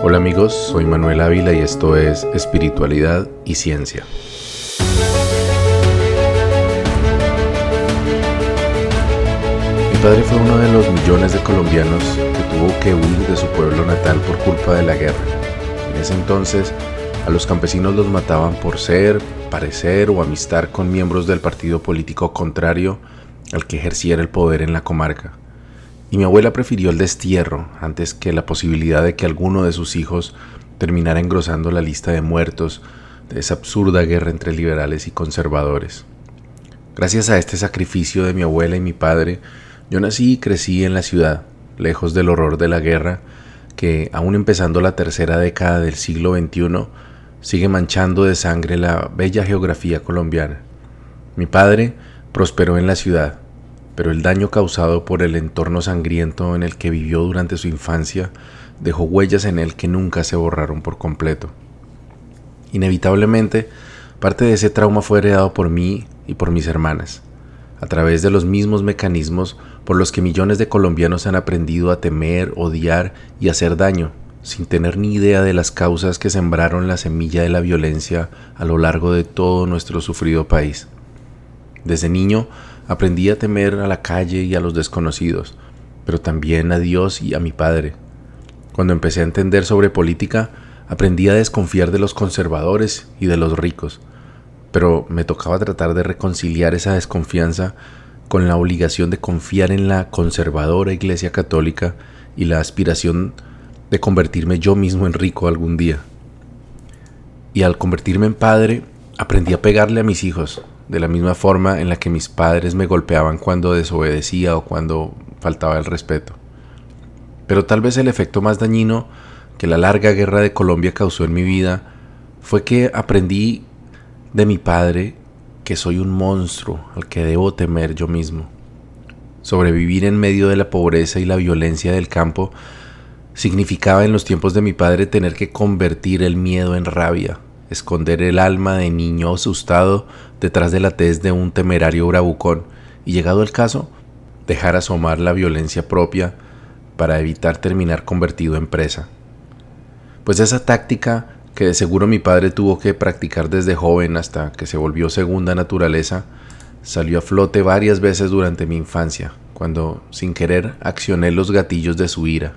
Hola amigos, soy Manuel Ávila y esto es Espiritualidad y Ciencia. Mi padre fue uno de los millones de colombianos que tuvo que huir de su pueblo natal por culpa de la guerra. En ese entonces, a los campesinos los mataban por ser, parecer o amistar con miembros del partido político contrario al que ejerciera el poder en la comarca. Y mi abuela prefirió el destierro antes que la posibilidad de que alguno de sus hijos terminara engrosando la lista de muertos de esa absurda guerra entre liberales y conservadores. Gracias a este sacrificio de mi abuela y mi padre, yo nací y crecí en la ciudad, lejos del horror de la guerra, que, aún empezando la tercera década del siglo XXI, sigue manchando de sangre la bella geografía colombiana. Mi padre prosperó en la ciudad, pero el daño causado por el entorno sangriento en el que vivió durante su infancia dejó huellas en él que nunca se borraron por completo. Inevitablemente, parte de ese trauma fue heredado por mí y por mis hermanas, a través de los mismos mecanismos por los que millones de colombianos han aprendido a temer, odiar y hacer daño, sin tener ni idea de las causas que sembraron la semilla de la violencia a lo largo de todo nuestro sufrido país. Desde niño, aprendí a temer a la calle y a los desconocidos, pero también a Dios y a mi padre. Cuando empecé a entender sobre política, aprendí a desconfiar de los conservadores y de los ricos, pero me tocaba tratar de reconciliar esa desconfianza con la obligación de confiar en la conservadora Iglesia Católica y la aspiración de convertirme yo mismo en rico algún día. Y al convertirme en padre, aprendí a pegarle a mis hijos, de la misma forma en la que mis padres me golpeaban cuando desobedecía o cuando faltaba el respeto. Pero tal vez el efecto más dañino que la larga guerra de Colombia causó en mi vida fue que aprendí de mi padre que soy un monstruo al que debo temer yo mismo. Sobrevivir en medio de la pobreza y la violencia del campo significaba en los tiempos de mi padre tener que convertir el miedo en rabia, esconder el alma de niño asustado detrás de la tez de un temerario bravucón y, llegado el caso, dejar asomar la violencia propia para evitar terminar convertido en presa. Pues esa táctica, que de seguro mi padre tuvo que practicar desde joven hasta que se volvió segunda naturaleza, salió a flote varias veces durante mi infancia, cuando sin querer accioné los gatillos de su ira.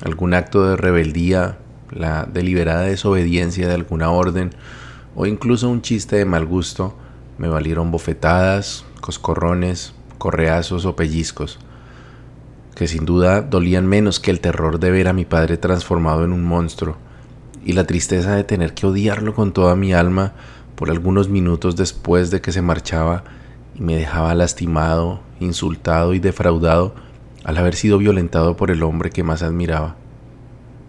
Algún acto de rebeldía, la deliberada desobediencia de alguna orden o incluso un chiste de mal gusto me valieron bofetadas, coscorrones, correazos o pellizcos, que sin duda dolían menos que el terror de ver a mi padre transformado en un monstruo y la tristeza de tener que odiarlo con toda mi alma por algunos minutos después de que se marchaba y me dejaba lastimado, insultado y defraudado al haber sido violentado por el hombre que más admiraba.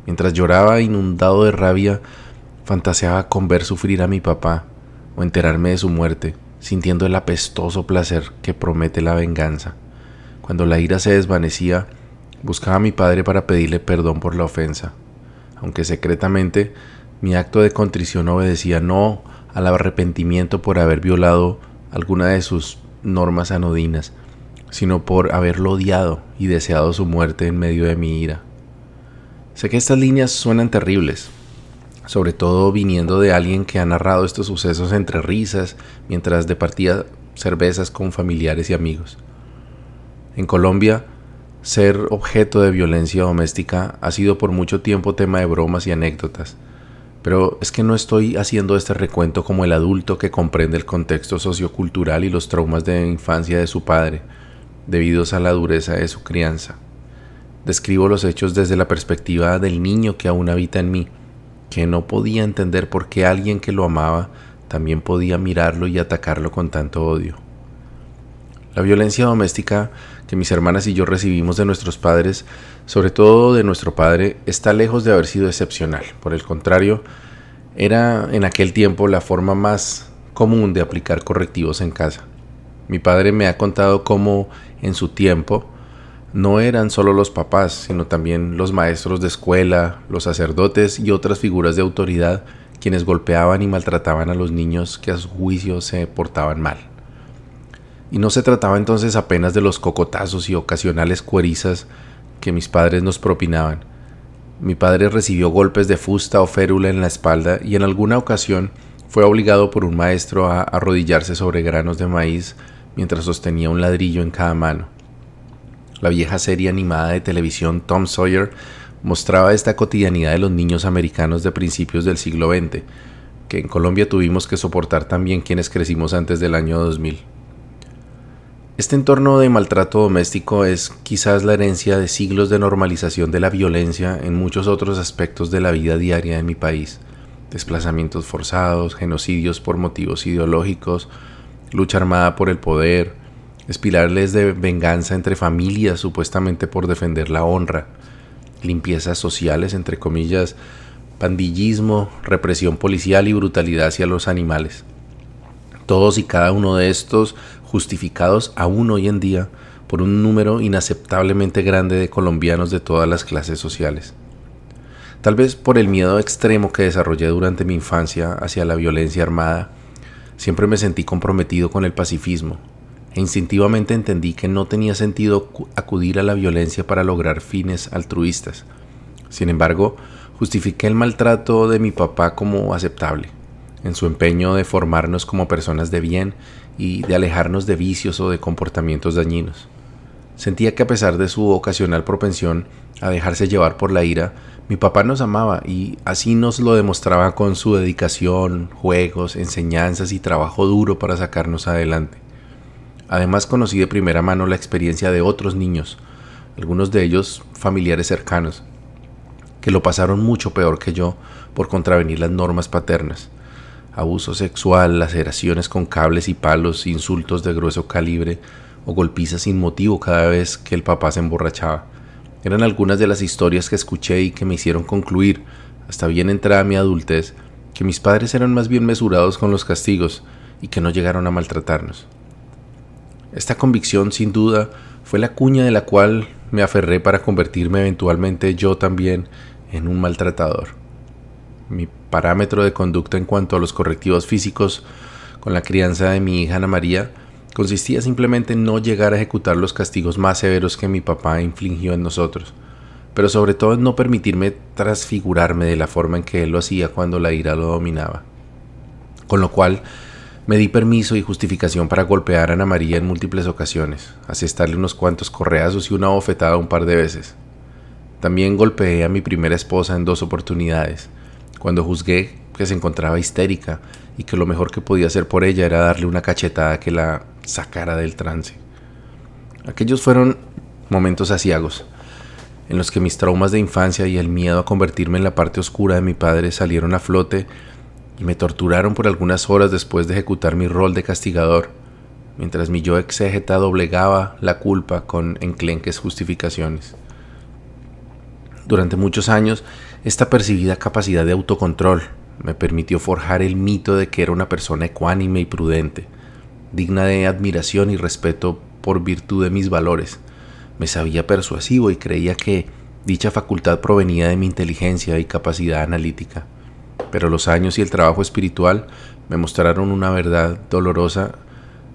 Mientras lloraba inundado de rabia, fantaseaba con ver sufrir a mi papá o enterarme de su muerte, sintiendo el apestoso placer que promete la venganza. Cuando la ira se desvanecía, buscaba a mi padre para pedirle perdón por la ofensa, aunque secretamente mi acto de contrición obedecía no al arrepentimiento por haber violado alguna de sus normas anodinas, sino por haberlo odiado y deseado su muerte en medio de mi ira. Sé que estas líneas suenan terribles, sobre todo viniendo de alguien que ha narrado estos sucesos entre risas mientras departía cervezas con familiares y amigos. En Colombia, ser objeto de violencia doméstica ha sido por mucho tiempo tema de bromas y anécdotas, pero es que no estoy haciendo este recuento como el adulto que comprende el contexto sociocultural y los traumas de infancia de su padre, debidos a la dureza de su crianza. Describo los hechos desde la perspectiva del niño que aún habita en mí, que no podía entender por qué alguien que lo amaba también podía mirarlo y atacarlo con tanto odio. La violencia doméstica que mis hermanas y yo recibimos de nuestros padres, sobre todo de nuestro padre, está lejos de haber sido excepcional. Por el contrario, era en aquel tiempo la forma más común de aplicar correctivos en casa. Mi padre me ha contado cómo, en su tiempo, no eran solo los papás, sino también los maestros de escuela, los sacerdotes y otras figuras de autoridad quienes golpeaban y maltrataban a los niños que a su juicio se portaban mal. Y no se trataba entonces apenas de los cocotazos y ocasionales cuerizas que mis padres nos propinaban, Mi padre recibió golpes de fusta o férula en la espalda y en alguna ocasión fue obligado por un maestro a arrodillarse sobre granos de maíz mientras sostenía un ladrillo en cada mano. La vieja serie animada de televisión Tom Sawyer mostraba esta cotidianidad de los niños americanos de principios del siglo XX, que en Colombia tuvimos que soportar también quienes crecimos antes del año 2000. Este entorno de maltrato doméstico es quizás la herencia de siglos de normalización de la violencia en muchos otros aspectos de la vida diaria de mi país: desplazamientos forzados, genocidios por motivos ideológicos, lucha armada por el poder, espirales de venganza entre familias supuestamente por defender la honra, limpiezas sociales, entre comillas, pandillismo, represión policial y brutalidad hacia los animales. Todos y cada uno de estos justificados aún hoy en día por un número inaceptablemente grande de colombianos de todas las clases sociales. Tal vez por el miedo extremo que desarrollé durante mi infancia hacia la violencia armada, siempre me sentí comprometido con el pacifismo e instintivamente entendí que no tenía sentido acudir a la violencia para lograr fines altruistas. Sin embargo, justifiqué el maltrato de mi papá como aceptable, en su empeño de formarnos como personas de bien y de alejarnos de vicios o de comportamientos dañinos. Sentía que a pesar de su ocasional propensión a dejarse llevar por la ira, mi papá nos amaba y así nos lo demostraba con su dedicación, juegos, enseñanzas y trabajo duro para sacarnos adelante. Además, conocí de primera mano la experiencia de otros niños, algunos de ellos familiares cercanos, que lo pasaron mucho peor que yo por contravenir las normas paternas. Abuso sexual, laceraciones con cables y palos, insultos de grueso calibre o golpizas sin motivo cada vez que el papá se emborrachaba. Eran algunas de las historias que escuché y que me hicieron concluir, hasta bien entrada mi adultez, que mis padres eran más bien mesurados con los castigos y que no llegaron a maltratarnos. Esta convicción, sin duda, fue la cuña de la cual me aferré para convertirme eventualmente yo también en un maltratador. Mi parámetro de conducta en cuanto a los correctivos físicos con la crianza de mi hija Ana María consistía simplemente en no llegar a ejecutar los castigos más severos que mi papá infligió en nosotros, pero sobre todo en no permitirme transfigurarme de la forma en que él lo hacía cuando la ira lo dominaba. Con lo cual me di permiso y justificación para golpear a Ana María en múltiples ocasiones, asestarle unos cuantos correazos y una bofetada un par de veces. También golpeé a mi primera esposa en 2 oportunidades, cuando juzgué que se encontraba histérica y que lo mejor que podía hacer por ella era darle una cachetada que la sacara del trance. Aquellos fueron momentos aciagos, en los que mis traumas de infancia y el miedo a convertirme en la parte oscura de mi padre salieron a flote y me torturaron por algunas horas después de ejecutar mi rol de castigador, mientras mi yo exégeta doblegaba la culpa con enclenques justificaciones. Durante muchos años, esta percibida capacidad de autocontrol me permitió forjar el mito de que era una persona ecuánime y prudente, digna de admiración y respeto por virtud de mis valores. Me sabía persuasivo y creía que dicha facultad provenía de mi inteligencia y capacidad analítica. Pero los años y el trabajo espiritual me mostraron una verdad dolorosa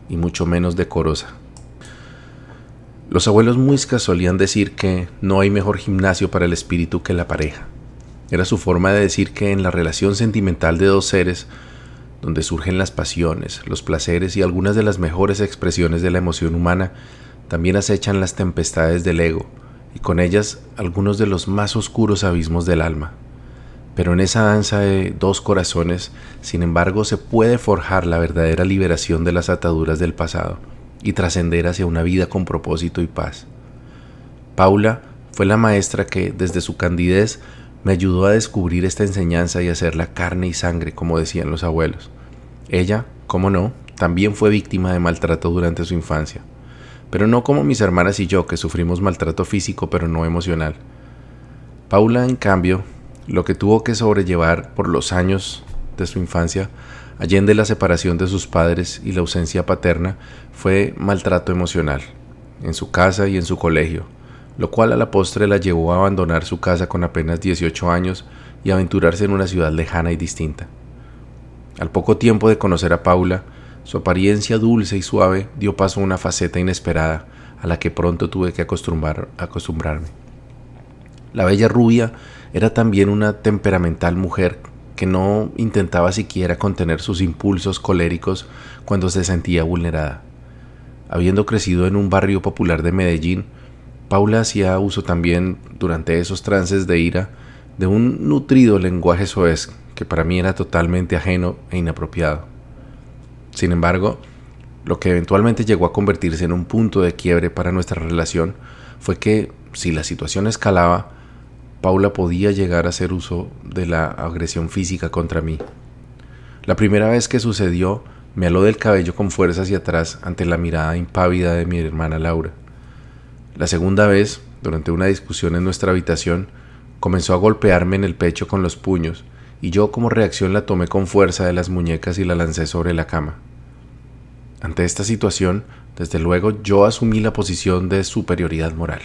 y mucho menos decorosa. Los abuelos muiscas solían decir que no hay mejor gimnasio para el espíritu que la pareja. Era su forma de decir que en la relación sentimental de 2 seres, donde surgen las pasiones, los placeres y algunas de las mejores expresiones de la emoción humana, también acechan las tempestades del ego, y con ellas algunos de los más oscuros abismos del alma. Pero en esa danza de 2 corazones, sin embargo, se puede forjar la verdadera liberación de las ataduras del pasado y trascender hacia una vida con propósito y paz. Paula fue la maestra que, desde su candidez, me ayudó a descubrir esta enseñanza y hacerla carne y sangre, como decían los abuelos. Ella, cómo no, también fue víctima de maltrato durante su infancia, pero no como mis hermanas y yo, que sufrimos maltrato físico pero no emocional. Paula, en cambio, lo que tuvo que sobrellevar por los años de su infancia, allende la separación de sus padres y la ausencia paterna, fue maltrato emocional, en su casa y en su colegio, lo cual a la postre la llevó a abandonar su casa con apenas 18 años y aventurarse en una ciudad lejana y distinta. Al poco tiempo de conocer a Paula, su apariencia dulce y suave dio paso a una faceta inesperada a la que pronto tuve que acostumbrarme. La bella rubia era también una temperamental mujer que no intentaba siquiera contener sus impulsos coléricos cuando se sentía vulnerada. Habiendo crecido en un barrio popular de Medellín, Paula hacía uso también, durante esos trances de ira, de un nutrido lenguaje soez que para mí era totalmente ajeno e inapropiado. Sin embargo, lo que eventualmente llegó a convertirse en un punto de quiebre para nuestra relación fue que, si la situación escalaba, Paula podía llegar a hacer uso de la agresión física contra mí. La primera vez que sucedió, me aló del cabello con fuerza hacia atrás ante la mirada impávida de mi hermana Laura. La segunda vez, durante una discusión en nuestra habitación, comenzó a golpearme en el pecho con los puños y yo como reacción la tomé con fuerza de las muñecas y la lancé sobre la cama. Ante esta situación, desde luego yo asumí la posición de superioridad moral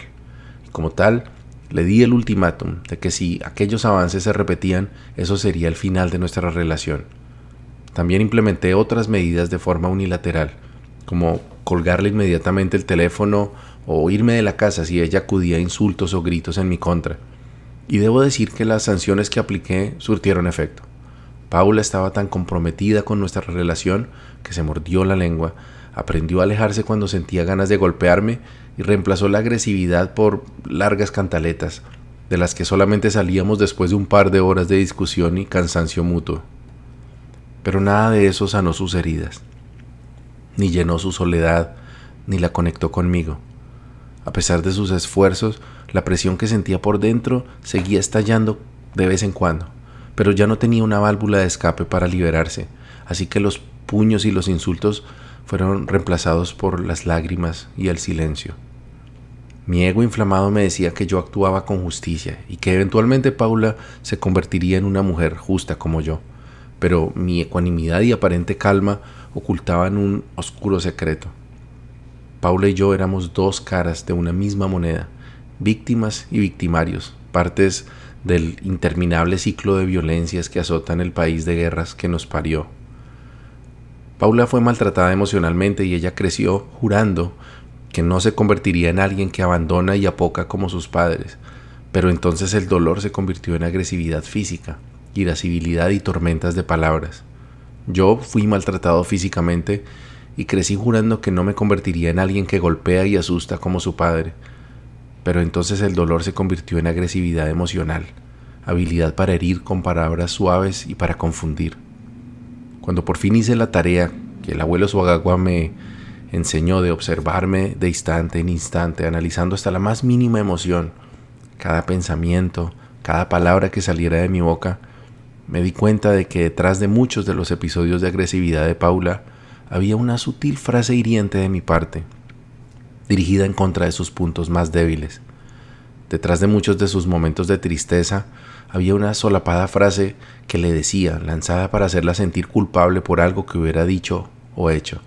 y como tal le di el ultimátum de que si aquellos avances se repetían, eso sería el final de nuestra relación. También implementé otras medidas de forma unilateral, como colgarle inmediatamente el teléfono o irme de la casa si ella acudía a insultos o gritos en mi contra. Y debo decir que las sanciones que apliqué surtieron efecto. Paula estaba tan comprometida con nuestra relación que se mordió la lengua, aprendió a alejarse cuando sentía ganas de golpearme y reemplazó la agresividad por largas cantaletas, de las que solamente salíamos después de un par de horas de discusión y cansancio mutuo. Pero nada de eso sanó sus heridas, ni llenó su soledad, ni la conectó conmigo. A pesar de sus esfuerzos, la presión que sentía por dentro seguía estallando de vez en cuando, pero ya no tenía una válvula de escape para liberarse, así que los puños y los insultos fueron reemplazados por las lágrimas y el silencio. Mi ego inflamado me decía que yo actuaba con justicia y que eventualmente Paula se convertiría en una mujer justa como yo, pero mi ecuanimidad y aparente calma ocultaban un oscuro secreto. Paula y yo éramos dos caras de una misma moneda, víctimas y victimarios, partes del interminable ciclo de violencias que azotan el país de guerras que nos parió. Paula fue maltratada emocionalmente y ella creció jurando que no se convertiría en alguien que abandona y apoca como sus padres, pero entonces el dolor se convirtió en agresividad física, irascibilidad y tormentas de palabras. Yo fui maltratado físicamente y crecí jurando que no me convertiría en alguien que golpea y asusta como su padre, pero entonces el dolor se convirtió en agresividad emocional, habilidad para herir con palabras suaves y para confundir. Cuando por fin hice la tarea que el abuelo Suagagua me enseñó de observarme de instante en instante, analizando hasta la más mínima emoción, cada pensamiento, cada palabra que saliera de mi boca, me di cuenta de que detrás de muchos de los episodios de agresividad de Paula había una sutil frase hiriente de mi parte, dirigida en contra de sus puntos más débiles. Detrás de muchos de sus momentos de tristeza había una solapada frase que le decía, lanzada para hacerla sentir culpable por algo que hubiera dicho o hecho.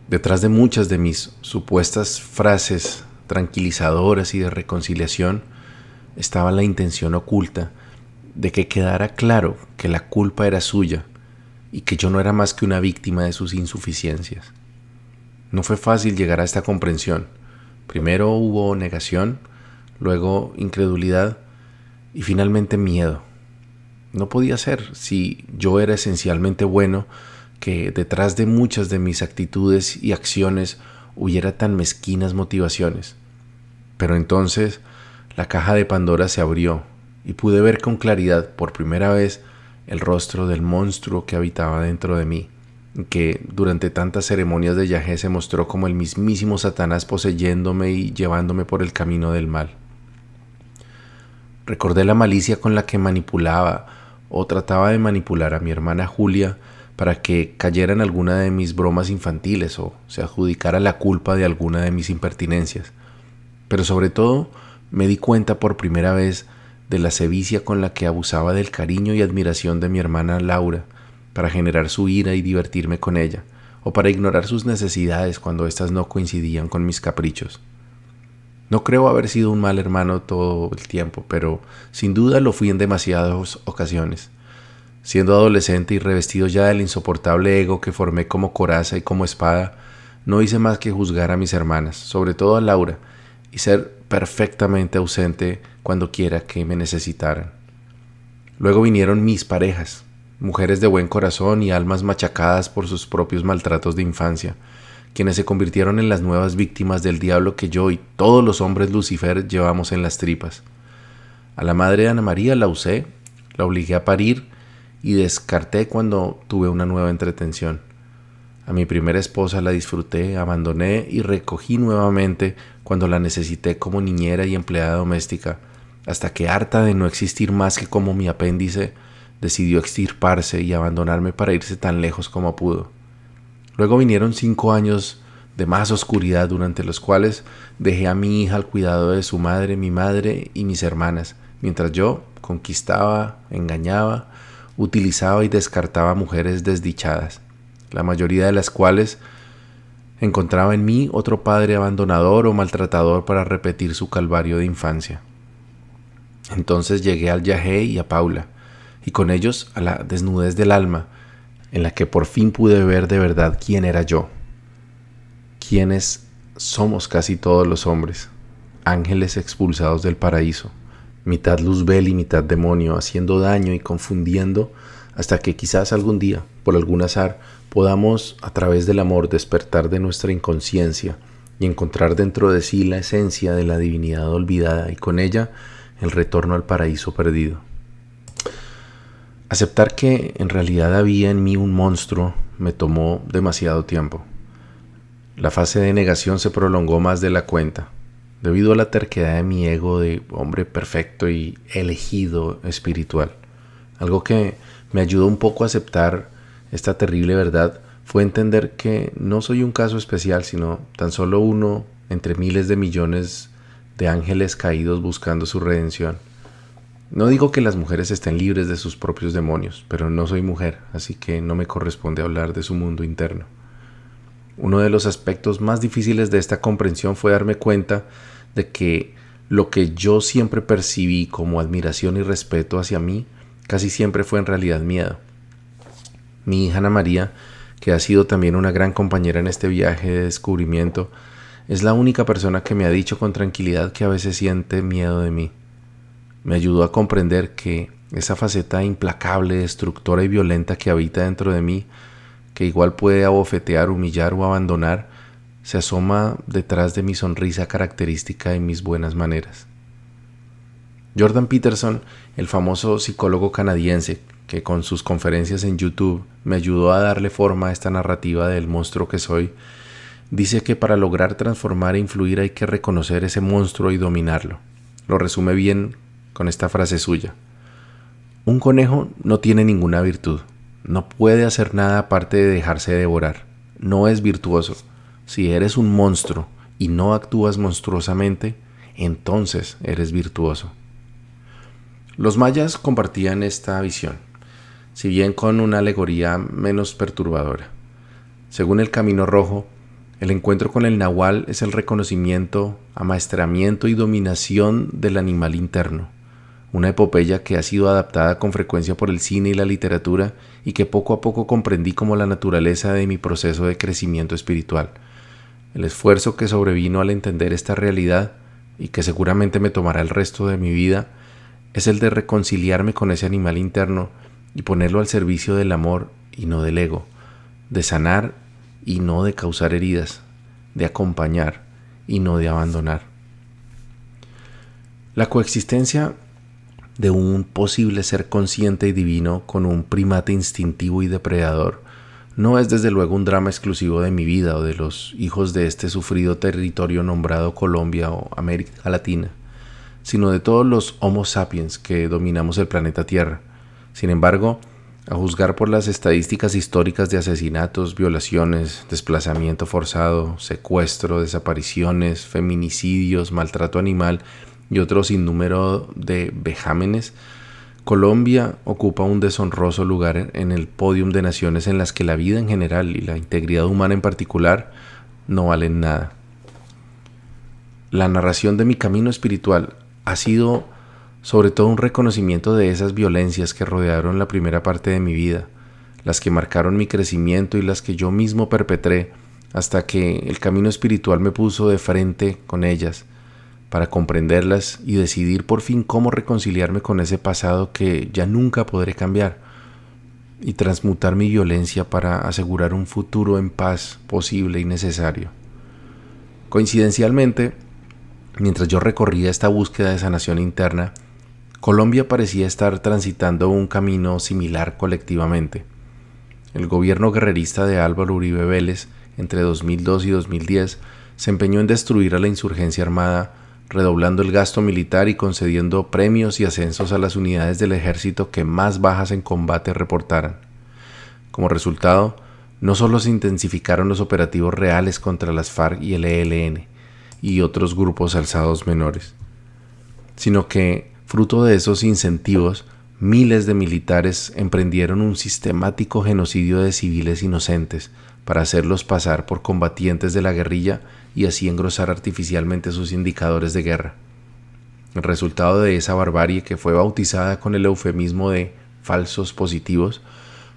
Detrás de muchas de mis supuestas frases tranquilizadoras y de reconciliación estaba la intención oculta de que quedara claro que la culpa era suya y que yo no era más que una víctima de sus insuficiencias. No fue fácil llegar a esta comprensión. Primero hubo negación, luego incredulidad y finalmente miedo. No podía ser, si yo era esencialmente bueno, que detrás de muchas de mis actitudes y acciones hubiera tan mezquinas motivaciones. Pero entonces la caja de Pandora se abrió y pude ver con claridad por primera vez el rostro del monstruo que habitaba dentro de mí, que durante tantas ceremonias de yagé se mostró como el mismísimo Satanás poseyéndome y llevándome por el camino del mal. Recordé la malicia con la que manipulaba o trataba de manipular a mi hermana Julia para que cayera en alguna de mis bromas infantiles o se adjudicara la culpa de alguna de mis impertinencias. Pero sobre todo me di cuenta por primera vez de la sevicia con la que abusaba del cariño y admiración de mi hermana Laura para generar su ira y divertirme con ella, o para ignorar sus necesidades cuando éstas no coincidían con mis caprichos. No creo haber sido un mal hermano todo el tiempo, pero sin duda lo fui en demasiadas ocasiones. Siendo adolescente y revestido ya del insoportable ego que formé como coraza y como espada, no hice más que juzgar a mis hermanas, sobre todo a Laura, y ser perfectamente ausente cuando quiera que me necesitaran. Luego vinieron mis parejas, mujeres de buen corazón y almas machacadas por sus propios maltratos de infancia, quienes se convirtieron en las nuevas víctimas del diablo que yo y todos los hombres Lucifer llevamos en las tripas. A la madre de Ana María la usé, la obligué a parir y descarté cuando tuve una nueva entretención. A mi primera esposa la disfruté, abandoné y recogí nuevamente cuando la necesité como niñera y empleada doméstica, hasta que, harta de no existir más que como mi apéndice, decidió extirparse y abandonarme para irse tan lejos como pudo. Luego vinieron 5 años de más oscuridad, durante los cuales dejé a mi hija al cuidado de su madre, mi madre y mis hermanas, mientras yo conquistaba, engañaba, utilizaba y descartaba mujeres desdichadas, la mayoría de las cuales encontraba en mí otro padre abandonador o maltratador para repetir su calvario de infancia. Entonces llegué al Yahé y a Paula, y con ellos a la desnudez del alma, en la que por fin pude ver de verdad quién era yo, quiénes somos casi todos los hombres, ángeles expulsados del paraíso, mitad luzbel y mitad demonio, haciendo daño y confundiendo, hasta que quizás algún día, por algún azar, podamos a través del amor despertar de nuestra inconsciencia y encontrar dentro de sí la esencia de la divinidad olvidada y con ella el retorno al paraíso perdido. Aceptar que en realidad había en mí un monstruo me tomó demasiado tiempo. La fase de negación se prolongó más de la cuenta, debido a la terquedad de mi ego de hombre perfecto y elegido espiritual. Algo que me ayudó un poco a aceptar esta terrible verdad fue entender que no soy un caso especial, sino tan solo uno entre miles de millones de ángeles caídos buscando su redención. No digo que las mujeres estén libres de sus propios demonios, pero no soy mujer, así que no me corresponde hablar de su mundo interno. Uno de los aspectos más difíciles de esta comprensión fue darme cuenta de que lo que yo siempre percibí como admiración y respeto hacia mí, casi siempre fue en realidad miedo. Mi hija Ana María, que ha sido también una gran compañera en este viaje de descubrimiento, es la única persona que me ha dicho con tranquilidad que a veces siente miedo de mí. Me ayudó a comprender que esa faceta implacable, destructora y violenta que habita dentro de mí, que igual puede abofetear, humillar o abandonar, se asoma detrás de mi sonrisa característica y mis buenas maneras. Jordan Peterson, el famoso psicólogo canadiense, que con sus conferencias en YouTube me ayudó a darle forma a esta narrativa del monstruo que soy, dice que para lograr transformar e influir hay que reconocer ese monstruo y dominarlo. Lo resume bien con esta frase suya: un conejo no tiene ninguna virtud, no puede hacer nada aparte de dejarse devorar, no es virtuoso. Si eres un monstruo y no actúas monstruosamente, entonces eres virtuoso. Los mayas compartían esta visión, si bien con una alegoría menos perturbadora. Según el Camino Rojo, el encuentro con el nahual es el reconocimiento, amaestramiento y dominación del animal interno, una epopeya que ha sido adaptada con frecuencia por el cine y la literatura y que poco a poco comprendí como la naturaleza de mi proceso de crecimiento espiritual. El esfuerzo que sobrevino al entender esta realidad, y que seguramente me tomará el resto de mi vida, es el de reconciliarme con ese animal interno y ponerlo al servicio del amor y no del ego, de sanar y no de causar heridas, de acompañar y no de abandonar. La coexistencia de un posible ser consciente y divino con un primate instintivo y depredador no es desde luego un drama exclusivo de mi vida o de los hijos de este sufrido territorio nombrado Colombia o América Latina, sino de todos los Homo sapiens que dominamos el planeta Tierra. Sin embargo, a juzgar por las estadísticas históricas de asesinatos, violaciones, desplazamiento forzado, secuestro, desapariciones, feminicidios, maltrato animal y otro sinnúmero de vejámenes, Colombia ocupa un deshonroso lugar en el podium de naciones en las que la vida en general y la integridad humana en particular no valen nada. La narración de mi camino espiritual ha sido sobre todo un reconocimiento de esas violencias que rodearon la primera parte de mi vida, las que marcaron mi crecimiento y las que yo mismo perpetré hasta que el camino espiritual me puso de frente con ellas, para comprenderlas y decidir por fin cómo reconciliarme con ese pasado que ya nunca podré cambiar, y transmutar mi violencia para asegurar un futuro en paz posible y necesario. Coincidencialmente, mientras yo recorría esta búsqueda de sanación interna, Colombia parecía estar transitando un camino similar colectivamente. El gobierno guerrerista de Álvaro Uribe Vélez, entre 2002 y 2010, se empeñó en destruir a la insurgencia armada, redoblando el gasto militar y concediendo premios y ascensos a las unidades del ejército que más bajas en combate reportaran. Como resultado, no solo se intensificaron los operativos reales contra las FARC y el ELN y otros grupos alzados menores, sino que, fruto de esos incentivos, miles de militares emprendieron un sistemático genocidio de civiles inocentes para hacerlos pasar por combatientes de la guerrilla y así engrosar artificialmente sus indicadores de guerra. El resultado de esa barbarie, que fue bautizada con el eufemismo de falsos positivos,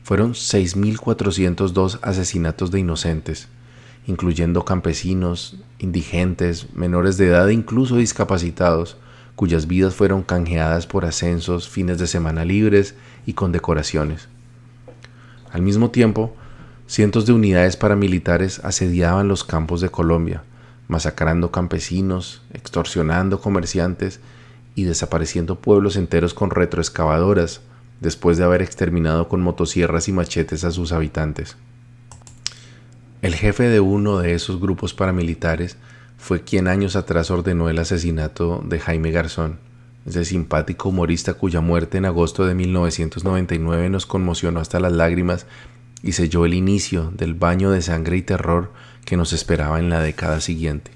fueron 6.402 asesinatos de inocentes, incluyendo campesinos, indigentes, menores de edad e incluso discapacitados, cuyas vidas fueron canjeadas por ascensos, fines de semana libres y condecoraciones. Al mismo tiempo, cientos de unidades paramilitares asediaban los campos de Colombia, masacrando campesinos, extorsionando comerciantes y desapareciendo pueblos enteros con retroexcavadoras, después de haber exterminado con motosierras y machetes a sus habitantes. El jefe de uno de esos grupos paramilitares fue quien años atrás ordenó el asesinato de Jaime Garzón, ese simpático humorista cuya muerte en agosto de 1999 nos conmocionó hasta las lágrimas y selló el inicio del baño de sangre y terror que nos esperaba en la década siguiente.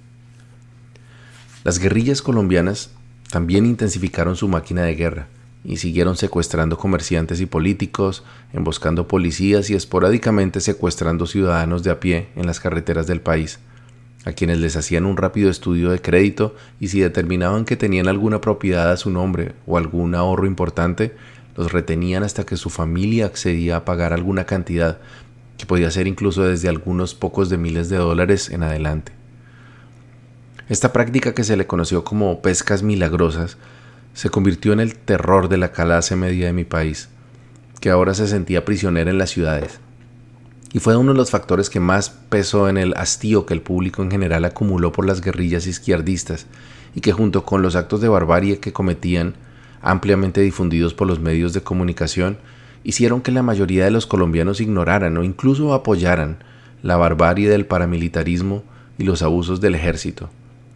Las guerrillas colombianas también intensificaron su máquina de guerra y siguieron secuestrando comerciantes y políticos, emboscando policías y esporádicamente secuestrando ciudadanos de a pie en las carreteras del país, a quienes les hacían un rápido estudio de crédito y si determinaban que tenían alguna propiedad a su nombre o algún ahorro importante, los retenían hasta que su familia accedía a pagar alguna cantidad, que podía ser incluso desde algunos pocos de miles de dólares en adelante. Esta práctica, que se le conoció como pescas milagrosas, se convirtió en el terror de la clase media de mi país, que ahora se sentía prisionera en las ciudades. Y fue uno de los factores que más pesó en el hastío que el público en general acumuló por las guerrillas izquierdistas y que, junto con los actos de barbarie que cometían, ampliamente difundidos por los medios de comunicación, hicieron que la mayoría de los colombianos ignoraran o incluso apoyaran la barbarie del paramilitarismo y los abusos del ejército,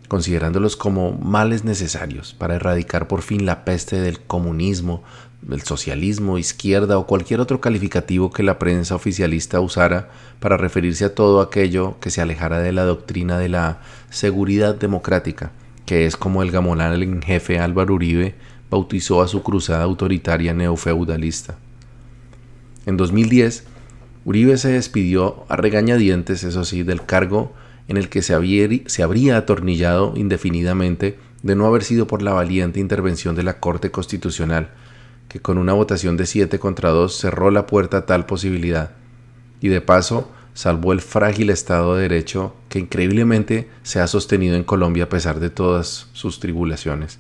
considerándolos como males necesarios para erradicar por fin la peste del comunismo, del socialismo, izquierda o cualquier otro calificativo que la prensa oficialista usara para referirse a todo aquello que se alejara de la doctrina de la seguridad democrática, que es como el gamonal en jefe Álvaro Uribe bautizó a su cruzada autoritaria neofeudalista. En 2010, Uribe se despidió a regañadientes, eso sí, del cargo en el que se habría atornillado indefinidamente de no haber sido por la valiente intervención de la Corte Constitucional, que con una votación de 7 contra 2 cerró la puerta a tal posibilidad, y de paso salvó el frágil Estado de Derecho que increíblemente se ha sostenido en Colombia a pesar de todas sus tribulaciones.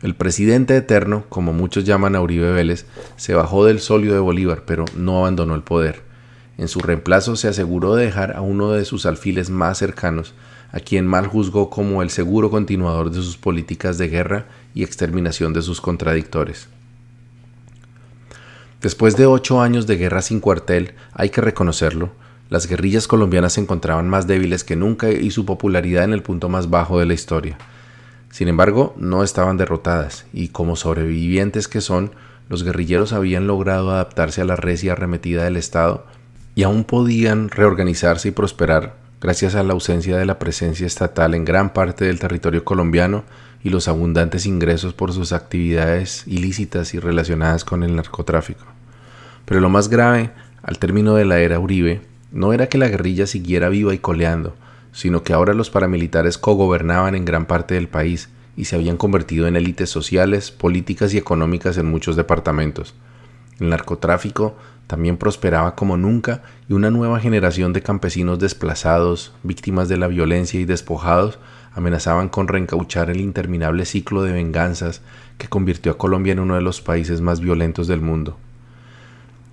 El presidente eterno, como muchos llaman a Uribe Vélez, se bajó del solio de Bolívar, pero no abandonó el poder. En su reemplazo se aseguró de dejar a uno de sus alfiles más cercanos, a quien mal juzgó como el seguro continuador de sus políticas de guerra y exterminación de sus contradictores. Después de 8 años de guerra sin cuartel, hay que reconocerlo, las guerrillas colombianas se encontraban más débiles que nunca y su popularidad en el punto más bajo de la historia. Sin embargo, no estaban derrotadas y, como sobrevivientes que son, los guerrilleros habían logrado adaptarse a la recia arremetida del Estado y aún podían reorganizarse y prosperar gracias a la ausencia de la presencia estatal en gran parte del territorio colombiano y los abundantes ingresos por sus actividades ilícitas y relacionadas con el narcotráfico. Pero lo más grave, al término de la era Uribe, no era que la guerrilla siguiera viva y coleando, sino que ahora los paramilitares cogobernaban en gran parte del país y se habían convertido en élites sociales, políticas y económicas en muchos departamentos. El narcotráfico también prosperaba como nunca y una nueva generación de campesinos desplazados, víctimas de la violencia y despojados, amenazaban con reencauchar el interminable ciclo de venganzas que convirtió a Colombia en uno de los países más violentos del mundo.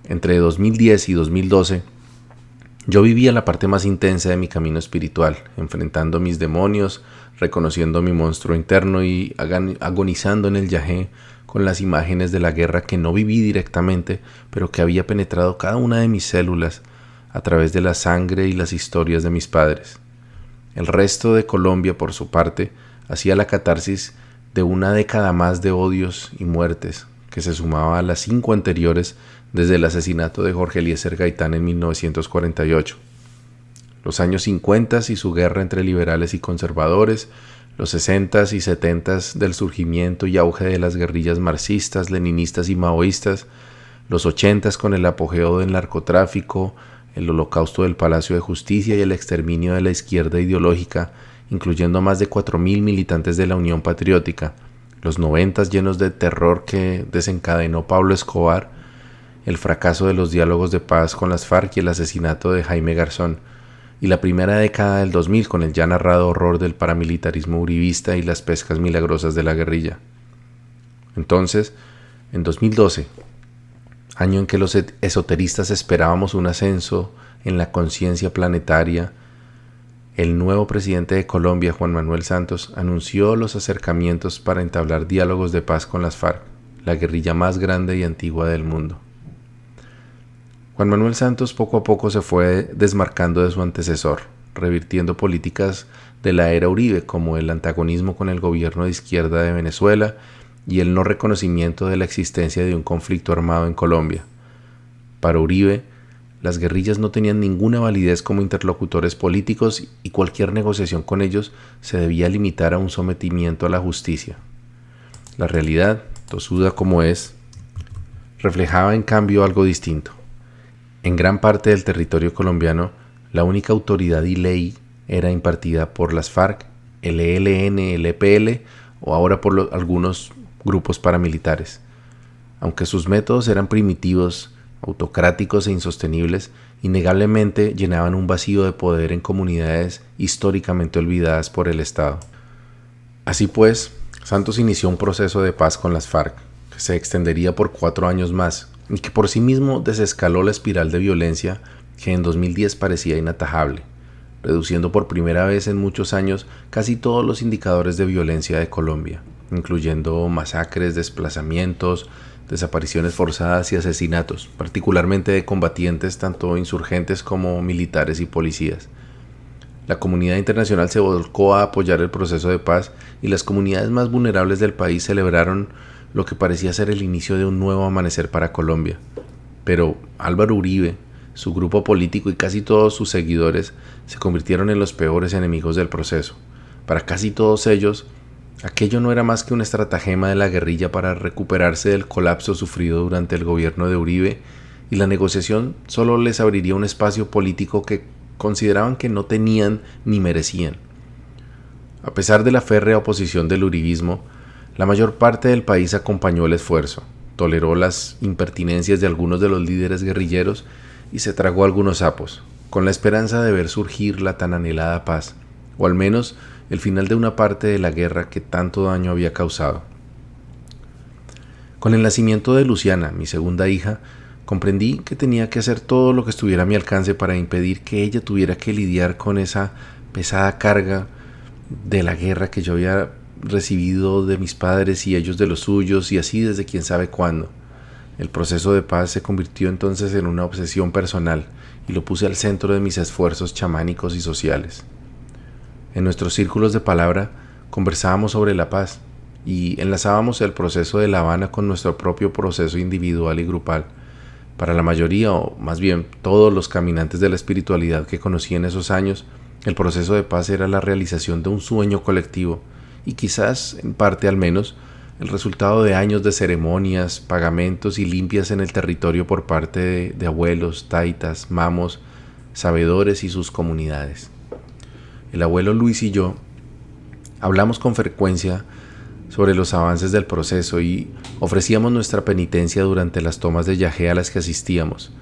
Entre 2010 y 2012, yo vivía la parte más intensa de mi camino espiritual, enfrentando mis demonios, reconociendo mi monstruo interno y agonizando en el yagé con las imágenes de la guerra que no viví directamente, pero que había penetrado cada una de mis células a través de la sangre y las historias de mis padres. El resto de Colombia, por su parte, hacía la catarsis de una década más de odios y muertes, que se sumaba a las 5 anteriores desde el asesinato de Jorge Eliezer Gaitán en 1948. Los años 50 y su guerra entre liberales y conservadores, los 60 y 70 del surgimiento y auge de las guerrillas marxistas, leninistas y maoístas, los 80 con el apogeo del narcotráfico, el holocausto del Palacio de Justicia y el exterminio de la izquierda ideológica, incluyendo a más de 4.000 militantes de la Unión Patriótica, los 90 llenos de terror que desencadenó Pablo Escobar, el fracaso de los diálogos de paz con las FARC y el asesinato de Jaime Garzón, y la primera década del 2000 con el ya narrado horror del paramilitarismo uribista y las pescas milagrosas de la guerrilla. Entonces, en 2012, año en que los esoteristas esperábamos un ascenso en la conciencia planetaria, el nuevo presidente de Colombia, Juan Manuel Santos, anunció los acercamientos para entablar diálogos de paz con las FARC, la guerrilla más grande y antigua del mundo. Juan Manuel Santos poco a poco se fue desmarcando de su antecesor, revirtiendo políticas de la era Uribe, como el antagonismo con el gobierno de izquierda de Venezuela y el no reconocimiento de la existencia de un conflicto armado en Colombia. Para Uribe, las guerrillas no tenían ninguna validez como interlocutores políticos y cualquier negociación con ellos se debía limitar a un sometimiento a la justicia. La realidad, tosuda como es, reflejaba en cambio algo distinto. En gran parte del territorio colombiano, la única autoridad y ley era impartida por las FARC, el ELN, el EPL o ahora por algunos grupos paramilitares. Aunque sus métodos eran primitivos, autocráticos e insostenibles, innegablemente llenaban un vacío de poder en comunidades históricamente olvidadas por el Estado. Así pues, Santos inició un proceso de paz con las FARC, que se extendería por 4 años más, y que por sí mismo desescaló la espiral de violencia que en 2010 parecía inatajable, reduciendo por primera vez en muchos años casi todos los indicadores de violencia de Colombia, incluyendo masacres, desplazamientos, desapariciones forzadas y asesinatos, particularmente de combatientes tanto insurgentes como militares y policías. La comunidad internacional se volcó a apoyar el proceso de paz y las comunidades más vulnerables del país celebraron lo que parecía ser el inicio de un nuevo amanecer para Colombia. Pero Álvaro Uribe, su grupo político y casi todos sus seguidores se convirtieron en los peores enemigos del proceso. Para casi todos ellos, aquello no era más que un estratagema de la guerrilla para recuperarse del colapso sufrido durante el gobierno de Uribe, y la negociación solo les abriría un espacio político que consideraban que no tenían ni merecían. A pesar de la férrea oposición del uribismo, la mayor parte del país acompañó el esfuerzo, toleró las impertinencias de algunos de los líderes guerrilleros y se tragó algunos sapos, con la esperanza de ver surgir la tan anhelada paz, o al menos el final de una parte de la guerra que tanto daño había causado. Con el nacimiento de Luciana, mi segunda hija, comprendí que tenía que hacer todo lo que estuviera a mi alcance para impedir que ella tuviera que lidiar con esa pesada carga de la guerra que yo había recibido de mis padres y ellos de los suyos, y así desde quién sabe cuándo. El proceso de paz se convirtió entonces en una obsesión personal y lo puse al centro de mis esfuerzos chamánicos y sociales. En nuestros círculos de palabra conversábamos sobre la paz y enlazábamos el proceso de La Habana con nuestro propio proceso individual y grupal. Para la mayoría, o más bien todos los caminantes de la espiritualidad que conocí en esos años, el proceso de paz era la realización de un sueño colectivo y quizás, en parte al menos, el resultado de años de ceremonias, pagamentos y limpias en el territorio por parte de abuelos, taitas, mamos, sabedores y sus comunidades. El abuelo Luis y yo hablamos con frecuencia sobre los avances del proceso y ofrecíamos nuestra penitencia durante las tomas de yagé a las que asistíamos,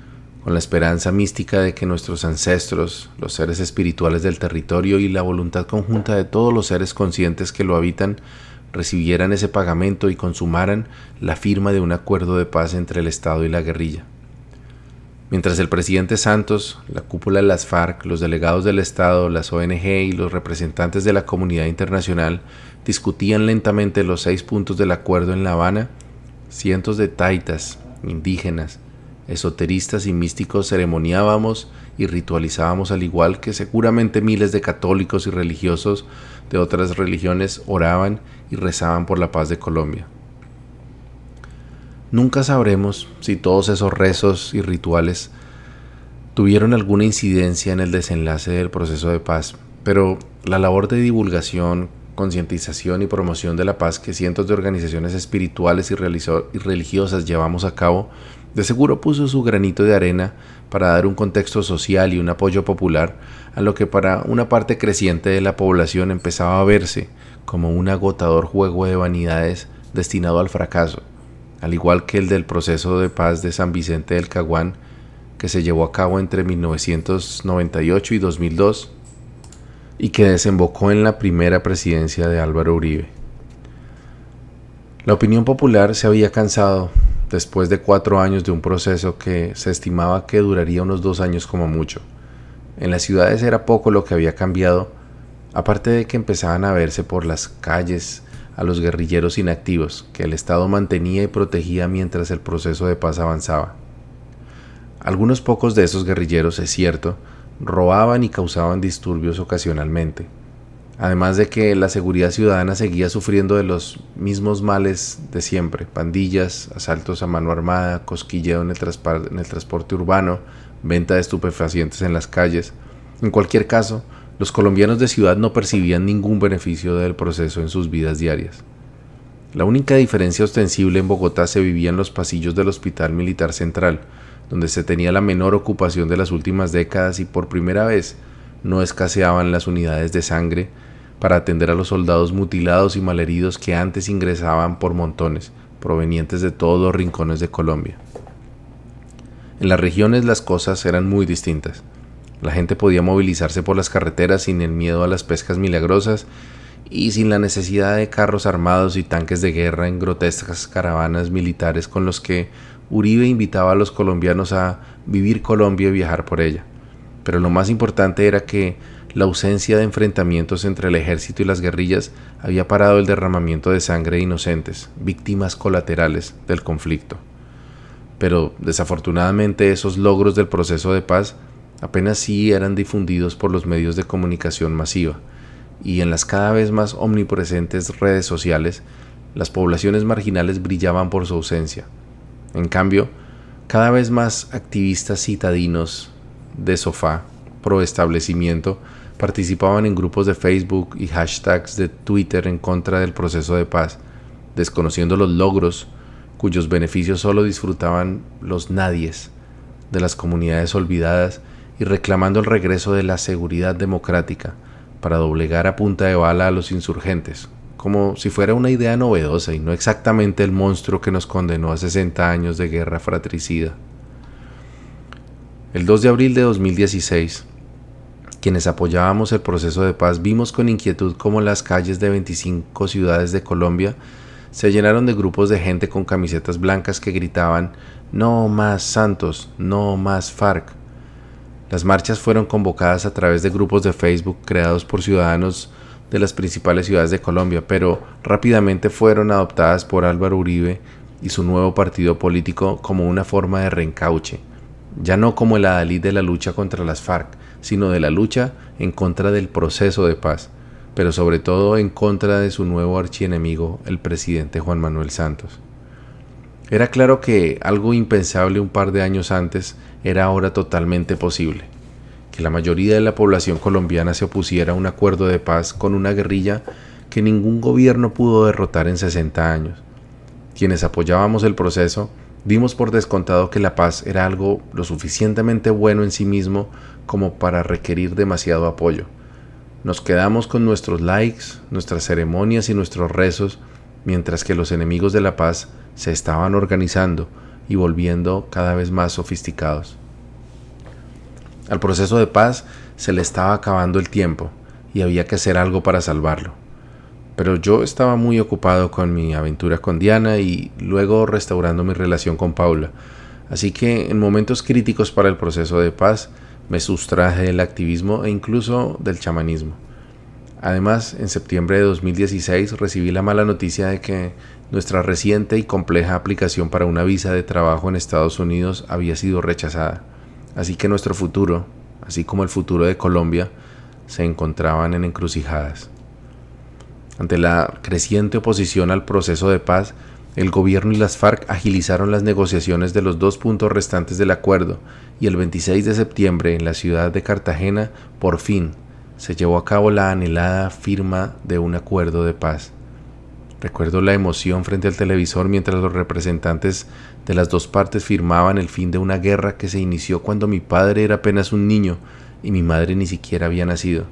con la esperanza mística de que nuestros ancestros, los seres espirituales del territorio y la voluntad conjunta de todos los seres conscientes que lo habitan, recibieran ese pagamento y consumaran la firma de un acuerdo de paz entre el Estado y la guerrilla. Mientras el presidente Santos, la cúpula de las FARC, los delegados del Estado, las ONG y los representantes de la comunidad internacional discutían lentamente los 6 puntos del acuerdo en La Habana, cientos de taitas, indígenas, esoteristas y místicos ceremoniábamos y ritualizábamos, al igual que seguramente miles de católicos y religiosos de otras religiones oraban y rezaban por la paz de Colombia. Nunca sabremos si todos esos rezos y rituales tuvieron alguna incidencia en el desenlace del proceso de paz, pero la labor de divulgación, concientización y promoción de la paz que cientos de organizaciones espirituales y religiosas llevamos a cabo, de seguro puso su granito de arena para dar un contexto social y un apoyo popular a lo que para una parte creciente de la población empezaba a verse como un agotador juego de vanidades destinado al fracaso, al igual que el del proceso de paz de San Vicente del Caguán, que se llevó a cabo entre 1998 y 2002 y que desembocó en la primera presidencia de Álvaro Uribe. La opinión popular se había cansado después de 4 años de un proceso que se estimaba que duraría unos 2 años como mucho. En las ciudades era poco lo que había cambiado, aparte de que empezaban a verse por las calles a los guerrilleros inactivos que el Estado mantenía y protegía mientras el proceso de paz avanzaba. Algunos pocos de esos guerrilleros, es cierto, robaban y causaban disturbios ocasionalmente, además de que la seguridad ciudadana seguía sufriendo de los mismos males de siempre: pandillas, asaltos a mano armada, cosquilleo en el transporte urbano, venta de estupefacientes en las calles. En cualquier caso, los colombianos de ciudad no percibían ningún beneficio del proceso en sus vidas diarias. La única diferencia ostensible en Bogotá se vivía en los pasillos del Hospital Militar Central, donde se tenía la menor ocupación de las últimas décadas y por primera vez no escaseaban las unidades de sangre para atender a los soldados mutilados y malheridos que antes ingresaban por montones, provenientes de todos los rincones de Colombia. En las regiones las cosas eran muy distintas. La gente podía movilizarse por las carreteras sin el miedo a las pescas milagrosas y sin la necesidad de carros armados y tanques de guerra en grotescas caravanas militares con los que Uribe invitaba a los colombianos a vivir Colombia y viajar por ella. Pero lo más importante era que la ausencia de enfrentamientos entre el ejército y las guerrillas había parado el derramamiento de sangre de inocentes, víctimas colaterales del conflicto. Pero desafortunadamente esos logros del proceso de paz apenas sí eran difundidos por los medios de comunicación masiva, y en las cada vez más omnipresentes redes sociales, las poblaciones marginales brillaban por su ausencia. En cambio, cada vez más activistas citadinos de sofá, pro establecimiento, participaban en grupos de Facebook y hashtags de Twitter en contra del proceso de paz, desconociendo los logros cuyos beneficios solo disfrutaban los nadies de las comunidades olvidadas y reclamando el regreso de la seguridad democrática para doblegar a punta de bala a los insurgentes, como si fuera una idea novedosa y no exactamente el monstruo que nos condenó a 60 años de guerra fratricida. El 2 de abril de 2016, quienes apoyábamos el proceso de paz vimos con inquietud cómo las calles de 25 ciudades de Colombia se llenaron de grupos de gente con camisetas blancas que gritaban «No más Santos, no más FARC». Las marchas fueron convocadas a través de grupos de Facebook creados por ciudadanos de las principales ciudades de Colombia, pero rápidamente fueron adoptadas por Álvaro Uribe y su nuevo partido político como una forma de reencauche, ya no como el adalid de la lucha contra las FARC, sino de la lucha en contra del proceso de paz, pero sobre todo en contra de su nuevo archienemigo, el presidente Juan Manuel Santos. Era claro que algo impensable un par de años antes era ahora totalmente posible, que la mayoría de la población colombiana se opusiera a un acuerdo de paz con una guerrilla que ningún gobierno pudo derrotar en 60 años. Quienes apoyábamos el proceso dimos por descontado que la paz era algo lo suficientemente bueno en sí mismo como para requerir demasiado apoyo. Nos quedamos con nuestros likes, nuestras ceremonias y nuestros rezos, mientras que los enemigos de la paz se estaban organizando y volviendo cada vez más sofisticados. Al proceso de paz se le estaba acabando el tiempo y había que hacer algo para salvarlo. Pero yo estaba muy ocupado con mi aventura con Diana y luego restaurando mi relación con Paula. Así que en momentos críticos para el proceso de paz me sustraje del activismo e incluso del chamanismo. Además, en septiembre de 2016 recibí la mala noticia de que nuestra reciente y compleja aplicación para una visa de trabajo en Estados Unidos había sido rechazada. Así que nuestro futuro, así como el futuro de Colombia, se encontraban en encrucijadas. Ante la creciente oposición al proceso de paz, el gobierno y las FARC agilizaron las negociaciones de los 2 puntos restantes del acuerdo y el 26 de septiembre en la ciudad de Cartagena, por fin, se llevó a cabo la anhelada firma de un acuerdo de paz. Recuerdo la emoción frente al televisor mientras los representantes de las 2 partes firmaban el fin de una guerra que se inició cuando mi padre era apenas un niño y mi madre ni siquiera había nacido.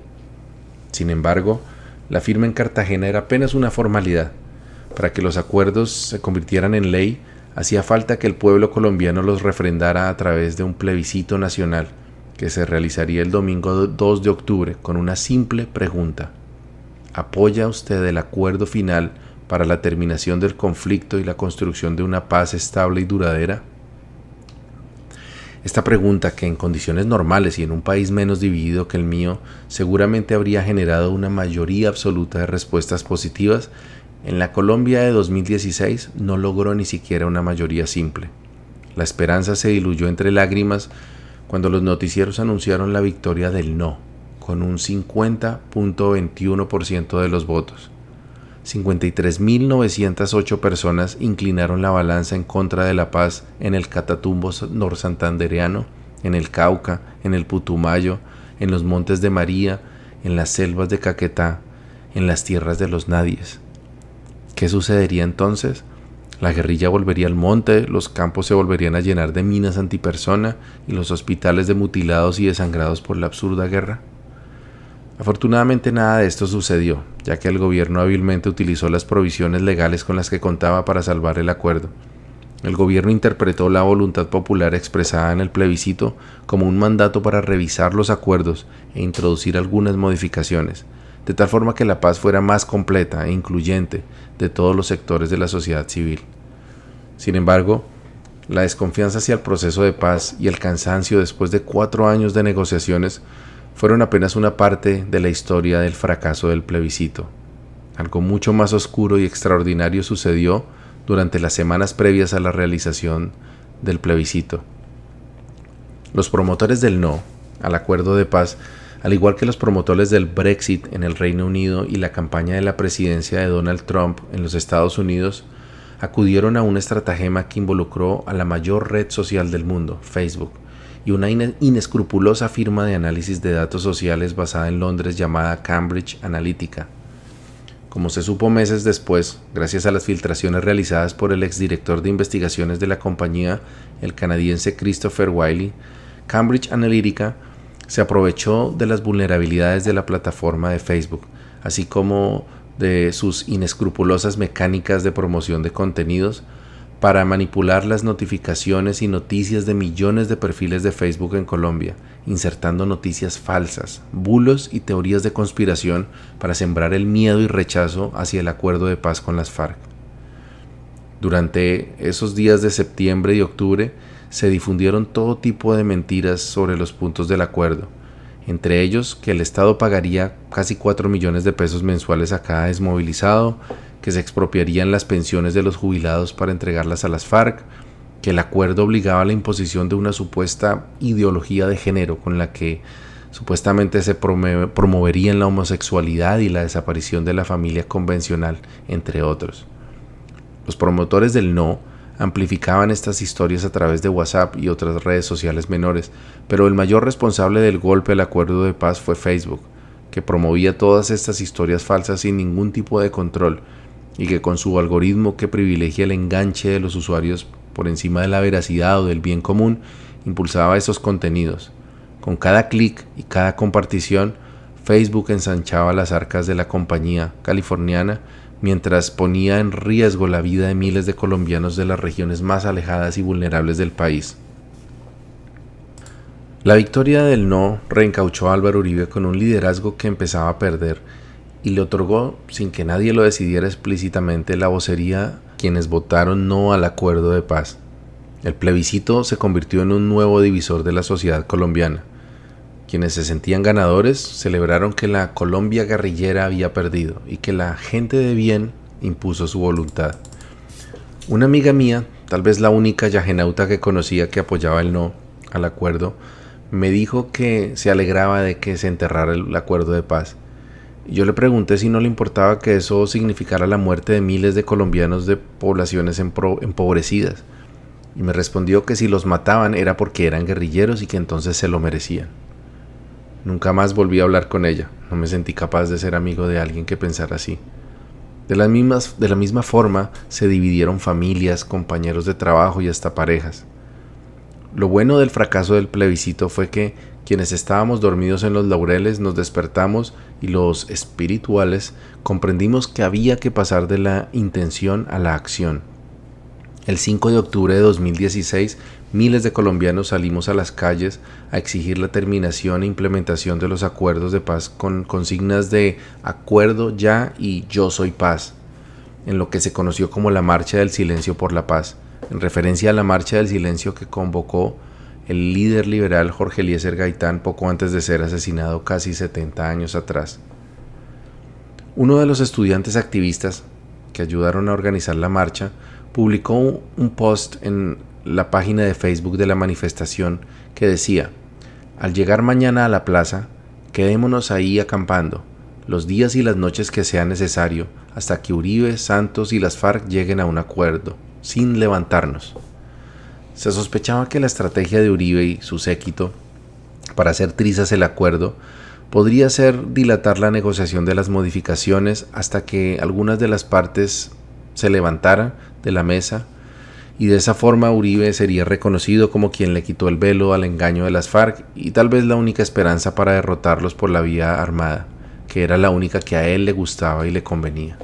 Sin embargo, la firma en Cartagena era apenas una formalidad. Para que los acuerdos se convirtieran en ley, hacía falta que el pueblo colombiano los refrendara a través de un plebiscito nacional que se realizaría el domingo 2 de octubre con una simple pregunta: ¿apoya usted el acuerdo final para la terminación del conflicto y la construcción de una paz estable y duradera? Esta pregunta, que en condiciones normales y en un país menos dividido que el mío, seguramente habría generado una mayoría absoluta de respuestas positivas, en la Colombia de 2016 no logró ni siquiera una mayoría simple. La esperanza se diluyó entre lágrimas cuando los noticieros anunciaron la victoria del no, con un 50.21% de los votos. 53.908 personas inclinaron la balanza en contra de la paz en el Catatumbo norsantandereano, en el Cauca, en el Putumayo, en los Montes de María, en las selvas de Caquetá, en las tierras de los nadies. ¿Qué sucedería entonces? La guerrilla volvería al monte, los campos se volverían a llenar de minas antipersona y los hospitales de mutilados y desangrados por la absurda guerra. Afortunadamente nada de esto sucedió, ya que el gobierno hábilmente utilizó las provisiones legales con las que contaba para salvar el acuerdo. El gobierno interpretó la voluntad popular expresada en el plebiscito como un mandato para revisar los acuerdos e introducir algunas modificaciones, de tal forma que la paz fuera más completa e incluyente de todos los sectores de la sociedad civil. Sin embargo, la desconfianza hacia el proceso de paz y el cansancio después de 4 años de negociaciones fueron apenas una parte de la historia del fracaso del plebiscito. Algo mucho más oscuro y extraordinario sucedió durante las semanas previas a la realización del plebiscito. Los promotores del no al acuerdo de paz, al igual que los promotores del Brexit en el Reino Unido y la campaña de la presidencia de Donald Trump en los Estados Unidos, acudieron a un estratagema que involucró a la mayor red social del mundo, Facebook, y una inescrupulosa firma de análisis de datos sociales basada en Londres llamada Cambridge Analytica. Como se supo meses después, gracias a las filtraciones realizadas por el exdirector de investigaciones de la compañía, el canadiense Christopher Wylie, Cambridge Analytica se aprovechó de las vulnerabilidades de la plataforma de Facebook, así como de sus inescrupulosas mecánicas de promoción de contenidos, para manipular las notificaciones y noticias de millones de perfiles de Facebook en Colombia, insertando noticias falsas, bulos y teorías de conspiración para sembrar el miedo y rechazo hacia el acuerdo de paz con las FARC. Durante esos días de septiembre y octubre se difundieron todo tipo de mentiras sobre los puntos del acuerdo, entre ellos que el Estado pagaría casi 4 millones de pesos mensuales a cada desmovilizado, que se expropiarían las pensiones de los jubilados para entregarlas a las FARC, que el acuerdo obligaba a la imposición de una supuesta ideología de género con la que supuestamente se promoverían la homosexualidad y la desaparición de la familia convencional, entre otros. Los promotores del no amplificaban estas historias a través de WhatsApp y otras redes sociales menores, pero el mayor responsable del golpe al acuerdo de paz fue Facebook, que promovía todas estas historias falsas sin ningún tipo de control, y que con su algoritmo que privilegia el enganche de los usuarios por encima de la veracidad o del bien común, impulsaba esos contenidos. Con cada clic y cada compartición, Facebook ensanchaba las arcas de la compañía californiana mientras ponía en riesgo la vida de miles de colombianos de las regiones más alejadas y vulnerables del país. La victoria del no reencauchó a Álvaro Uribe con un liderazgo que empezaba a perder y le otorgó, sin que nadie lo decidiera explícitamente, la vocería a quienes votaron no al acuerdo de paz. El plebiscito se convirtió en un nuevo divisor de la sociedad colombiana. Quienes se sentían ganadores celebraron que la Colombia guerrillera había perdido y que la gente de bien impuso su voluntad. Una amiga mía, tal vez la única yajenauta que conocía que apoyaba el no al acuerdo, me dijo que se alegraba de que se enterrara el acuerdo de paz. Y yo le pregunté si no le importaba que eso significara la muerte de miles de colombianos de poblaciones empobrecidas. Y me respondió que si los mataban era porque eran guerrilleros y que entonces se lo merecían. Nunca más volví a hablar con ella. No me sentí capaz de ser amigo de alguien que pensara así. De la misma forma se dividieron familias, compañeros de trabajo y hasta parejas. Lo bueno del fracaso del plebiscito fue que quienes estábamos dormidos en los laureles nos despertamos y los espirituales comprendimos que había que pasar de la intención a la acción. El 5 de octubre de 2016, miles de colombianos salimos a las calles a exigir la terminación e implementación de los acuerdos de paz con consignas de acuerdo ya y yo soy paz, en lo que se conoció como la Marcha del Silencio por la Paz, en referencia a la Marcha del Silencio que convocó el líder liberal Jorge Eliezer Gaitán poco antes de ser asesinado casi 70 años atrás. Uno de los estudiantes activistas que ayudaron a organizar la marcha publicó un post en la página de Facebook de la manifestación que decía: al llegar mañana a la plaza, quedémonos ahí acampando, los días y las noches que sea necesario, hasta que Uribe, Santos y las FARC lleguen a un acuerdo, sin levantarnos. Se sospechaba que la estrategia de Uribe y su séquito para hacer trizas el acuerdo podría ser dilatar la negociación de las modificaciones hasta que algunas de las partes se levantaran de la mesa, y de esa forma Uribe sería reconocido como quien le quitó el velo al engaño de las FARC y tal vez la única esperanza para derrotarlos por la vía armada, que era la única que a él le gustaba y le convenía.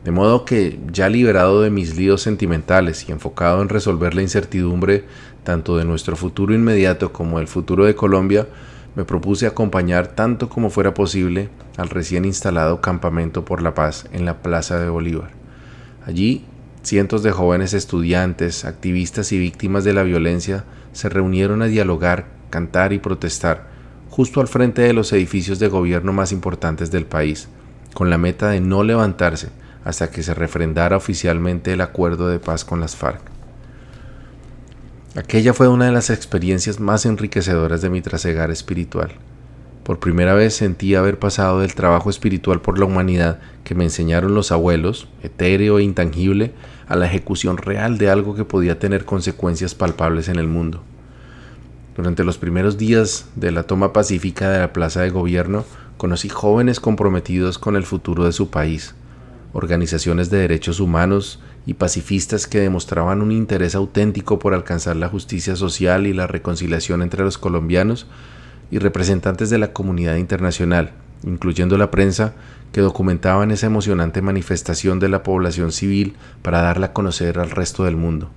De modo que, ya liberado de mis líos sentimentales y enfocado en resolver la incertidumbre tanto de nuestro futuro inmediato como del futuro de Colombia, me propuse acompañar tanto como fuera posible al recién instalado Campamento por la Paz en la Plaza de Bolívar. Allí, cientos de jóvenes estudiantes, activistas y víctimas de la violencia se reunieron a dialogar, cantar y protestar, justo al frente de los edificios de gobierno más importantes del país, con la meta de no levantarse hasta que se refrendara oficialmente el acuerdo de paz con las FARC. Aquella fue una de las experiencias más enriquecedoras de mi trasegar espiritual. Por primera vez sentí haber pasado del trabajo espiritual por la humanidad que me enseñaron los abuelos, etéreo e intangible, a la ejecución real de algo que podía tener consecuencias palpables en el mundo. Durante los primeros días de la toma pacífica de la plaza de gobierno, conocí jóvenes comprometidos con el futuro de su país, organizaciones de derechos humanos y pacifistas que demostraban un interés auténtico por alcanzar la justicia social y la reconciliación entre los colombianos, y representantes de la comunidad internacional, incluyendo la prensa, que documentaban esa emocionante manifestación de la población civil para darla a conocer al resto del mundo.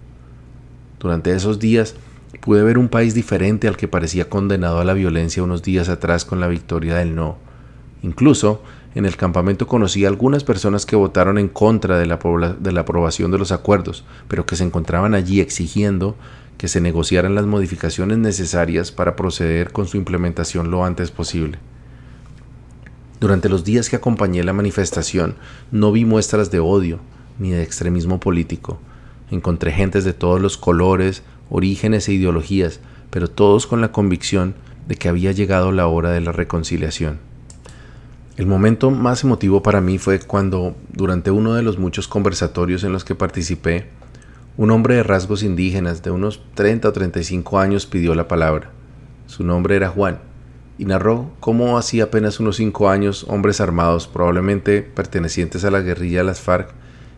Durante esos días pude ver un país diferente al que parecía condenado a la violencia unos días atrás con la victoria del no. Incluso, en el campamento conocí a algunas personas que votaron en contra de la aprobación de los acuerdos, pero que se encontraban allí exigiendo que se negociaran las modificaciones necesarias para proceder con su implementación lo antes posible. Durante los días que acompañé la manifestación, no vi muestras de odio ni de extremismo político. Encontré gentes de todos los colores, orígenes e ideologías, pero todos con la convicción de que había llegado la hora de la reconciliación. El momento más emotivo para mí fue cuando, durante uno de los muchos conversatorios en los que participé, un hombre de rasgos indígenas de unos 30 o 35 años pidió la palabra. Su nombre era Juan, y narró cómo hacía apenas unos 5 años hombres armados, probablemente pertenecientes a la guerrilla de las FARC,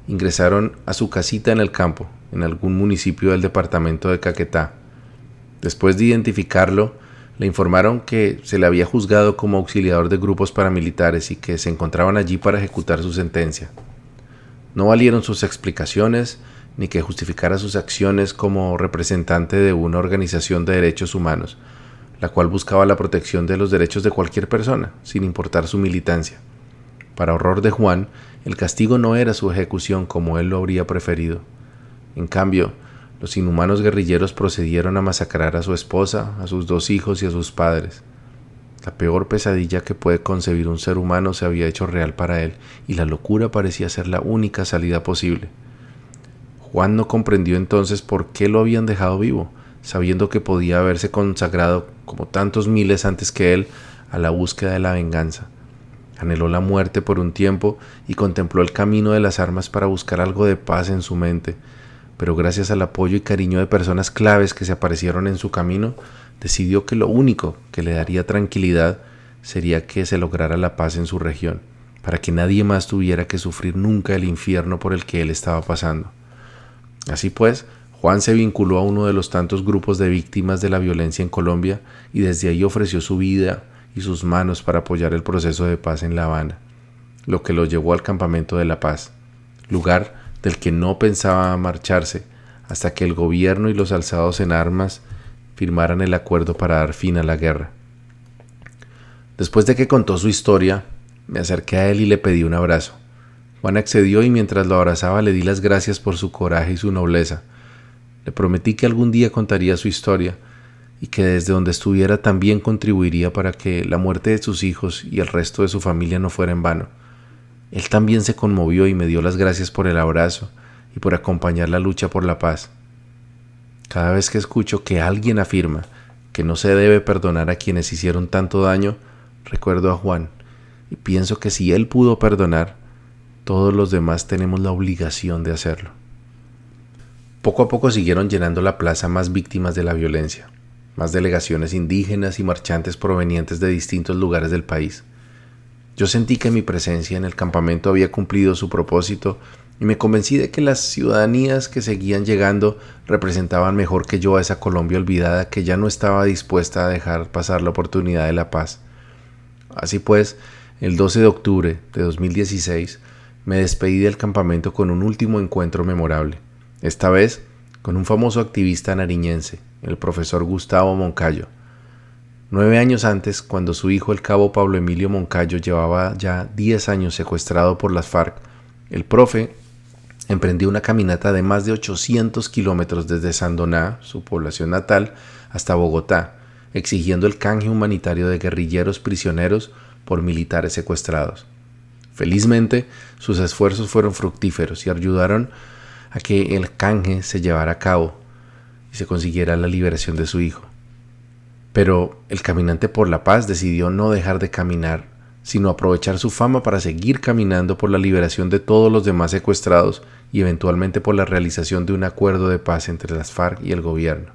ingresaron a su casita en el campo, en algún municipio del departamento de Caquetá. Después de identificarlo, le informaron que se le había juzgado como auxiliador de grupos paramilitares y que se encontraban allí para ejecutar su sentencia. No valieron sus explicaciones, ni que justificara sus acciones como representante de una organización de derechos humanos. la cual buscaba la protección de los derechos de cualquier persona, sin importar su militancia. Para horror de Juan, el castigo no era su ejecución como él lo habría preferido. En cambio, los inhumanos guerrilleros procedieron a masacrar a su esposa, a sus 2 hijos y a sus padres. La peor pesadilla que puede concebir un ser humano se había hecho real para él, y la locura parecía ser la única salida posible. Juan no comprendió entonces por qué lo habían dejado vivo, sabiendo que podía haberse consagrado, como tantos miles antes que él, a la búsqueda de la venganza. Anheló la muerte por un tiempo y contempló el camino de las armas para buscar algo de paz en su mente, pero gracias al apoyo y cariño de personas claves que se aparecieron en su camino, decidió que lo único que le daría tranquilidad sería que se lograra la paz en su región, para que nadie más tuviera que sufrir nunca el infierno por el que él estaba pasando. Así pues, Juan se vinculó a uno de los tantos grupos de víctimas de la violencia en Colombia y desde ahí ofreció su vida y sus manos para apoyar el proceso de paz en La Habana, lo que lo llevó al Campamento de la Paz, lugar del que no pensaba marcharse hasta que el gobierno y los alzados en armas firmaran el acuerdo para dar fin a la guerra. Después de que contó su historia, me acerqué a él y le pedí un abrazo. Juan accedió y mientras lo abrazaba le di las gracias por su coraje y su nobleza. Le prometí que algún día contaría su historia y que desde donde estuviera también contribuiría para que la muerte de sus hijos y el resto de su familia no fuera en vano. Él también se conmovió y me dio las gracias por el abrazo y por acompañar la lucha por la paz. Cada vez que escucho que alguien afirma que no se debe perdonar a quienes hicieron tanto daño, recuerdo a Juan y pienso que si él pudo perdonar, todos los demás tenemos la obligación de hacerlo. Poco a poco siguieron llenando la plaza más víctimas de la violencia, más delegaciones indígenas y marchantes provenientes de distintos lugares del país. Yo sentí que mi presencia en el campamento había cumplido su propósito y me convencí de que las ciudadanías que seguían llegando representaban mejor que yo a esa Colombia olvidada que ya no estaba dispuesta a dejar pasar la oportunidad de la paz. Así pues, el 12 de octubre de 2016 me despedí del campamento con un último encuentro memorable, esta vez con un famoso activista nariñense, el profesor Gustavo Moncayo. 9 años antes, cuando su hijo el cabo Pablo Emilio Moncayo llevaba ya 10 años secuestrado por las FARC, el profe emprendió una caminata de más de 800 kilómetros desde Sandoná, su población natal, hasta Bogotá, exigiendo el canje humanitario de guerrilleros prisioneros por militares secuestrados. Felizmente, sus esfuerzos fueron fructíferos y ayudaron a que el canje se llevara a cabo y se consiguiera la liberación de su hijo. Pero el caminante por la paz decidió no dejar de caminar, sino aprovechar su fama para seguir caminando por la liberación de todos los demás secuestrados y eventualmente por la realización de un acuerdo de paz entre las FARC y el gobierno.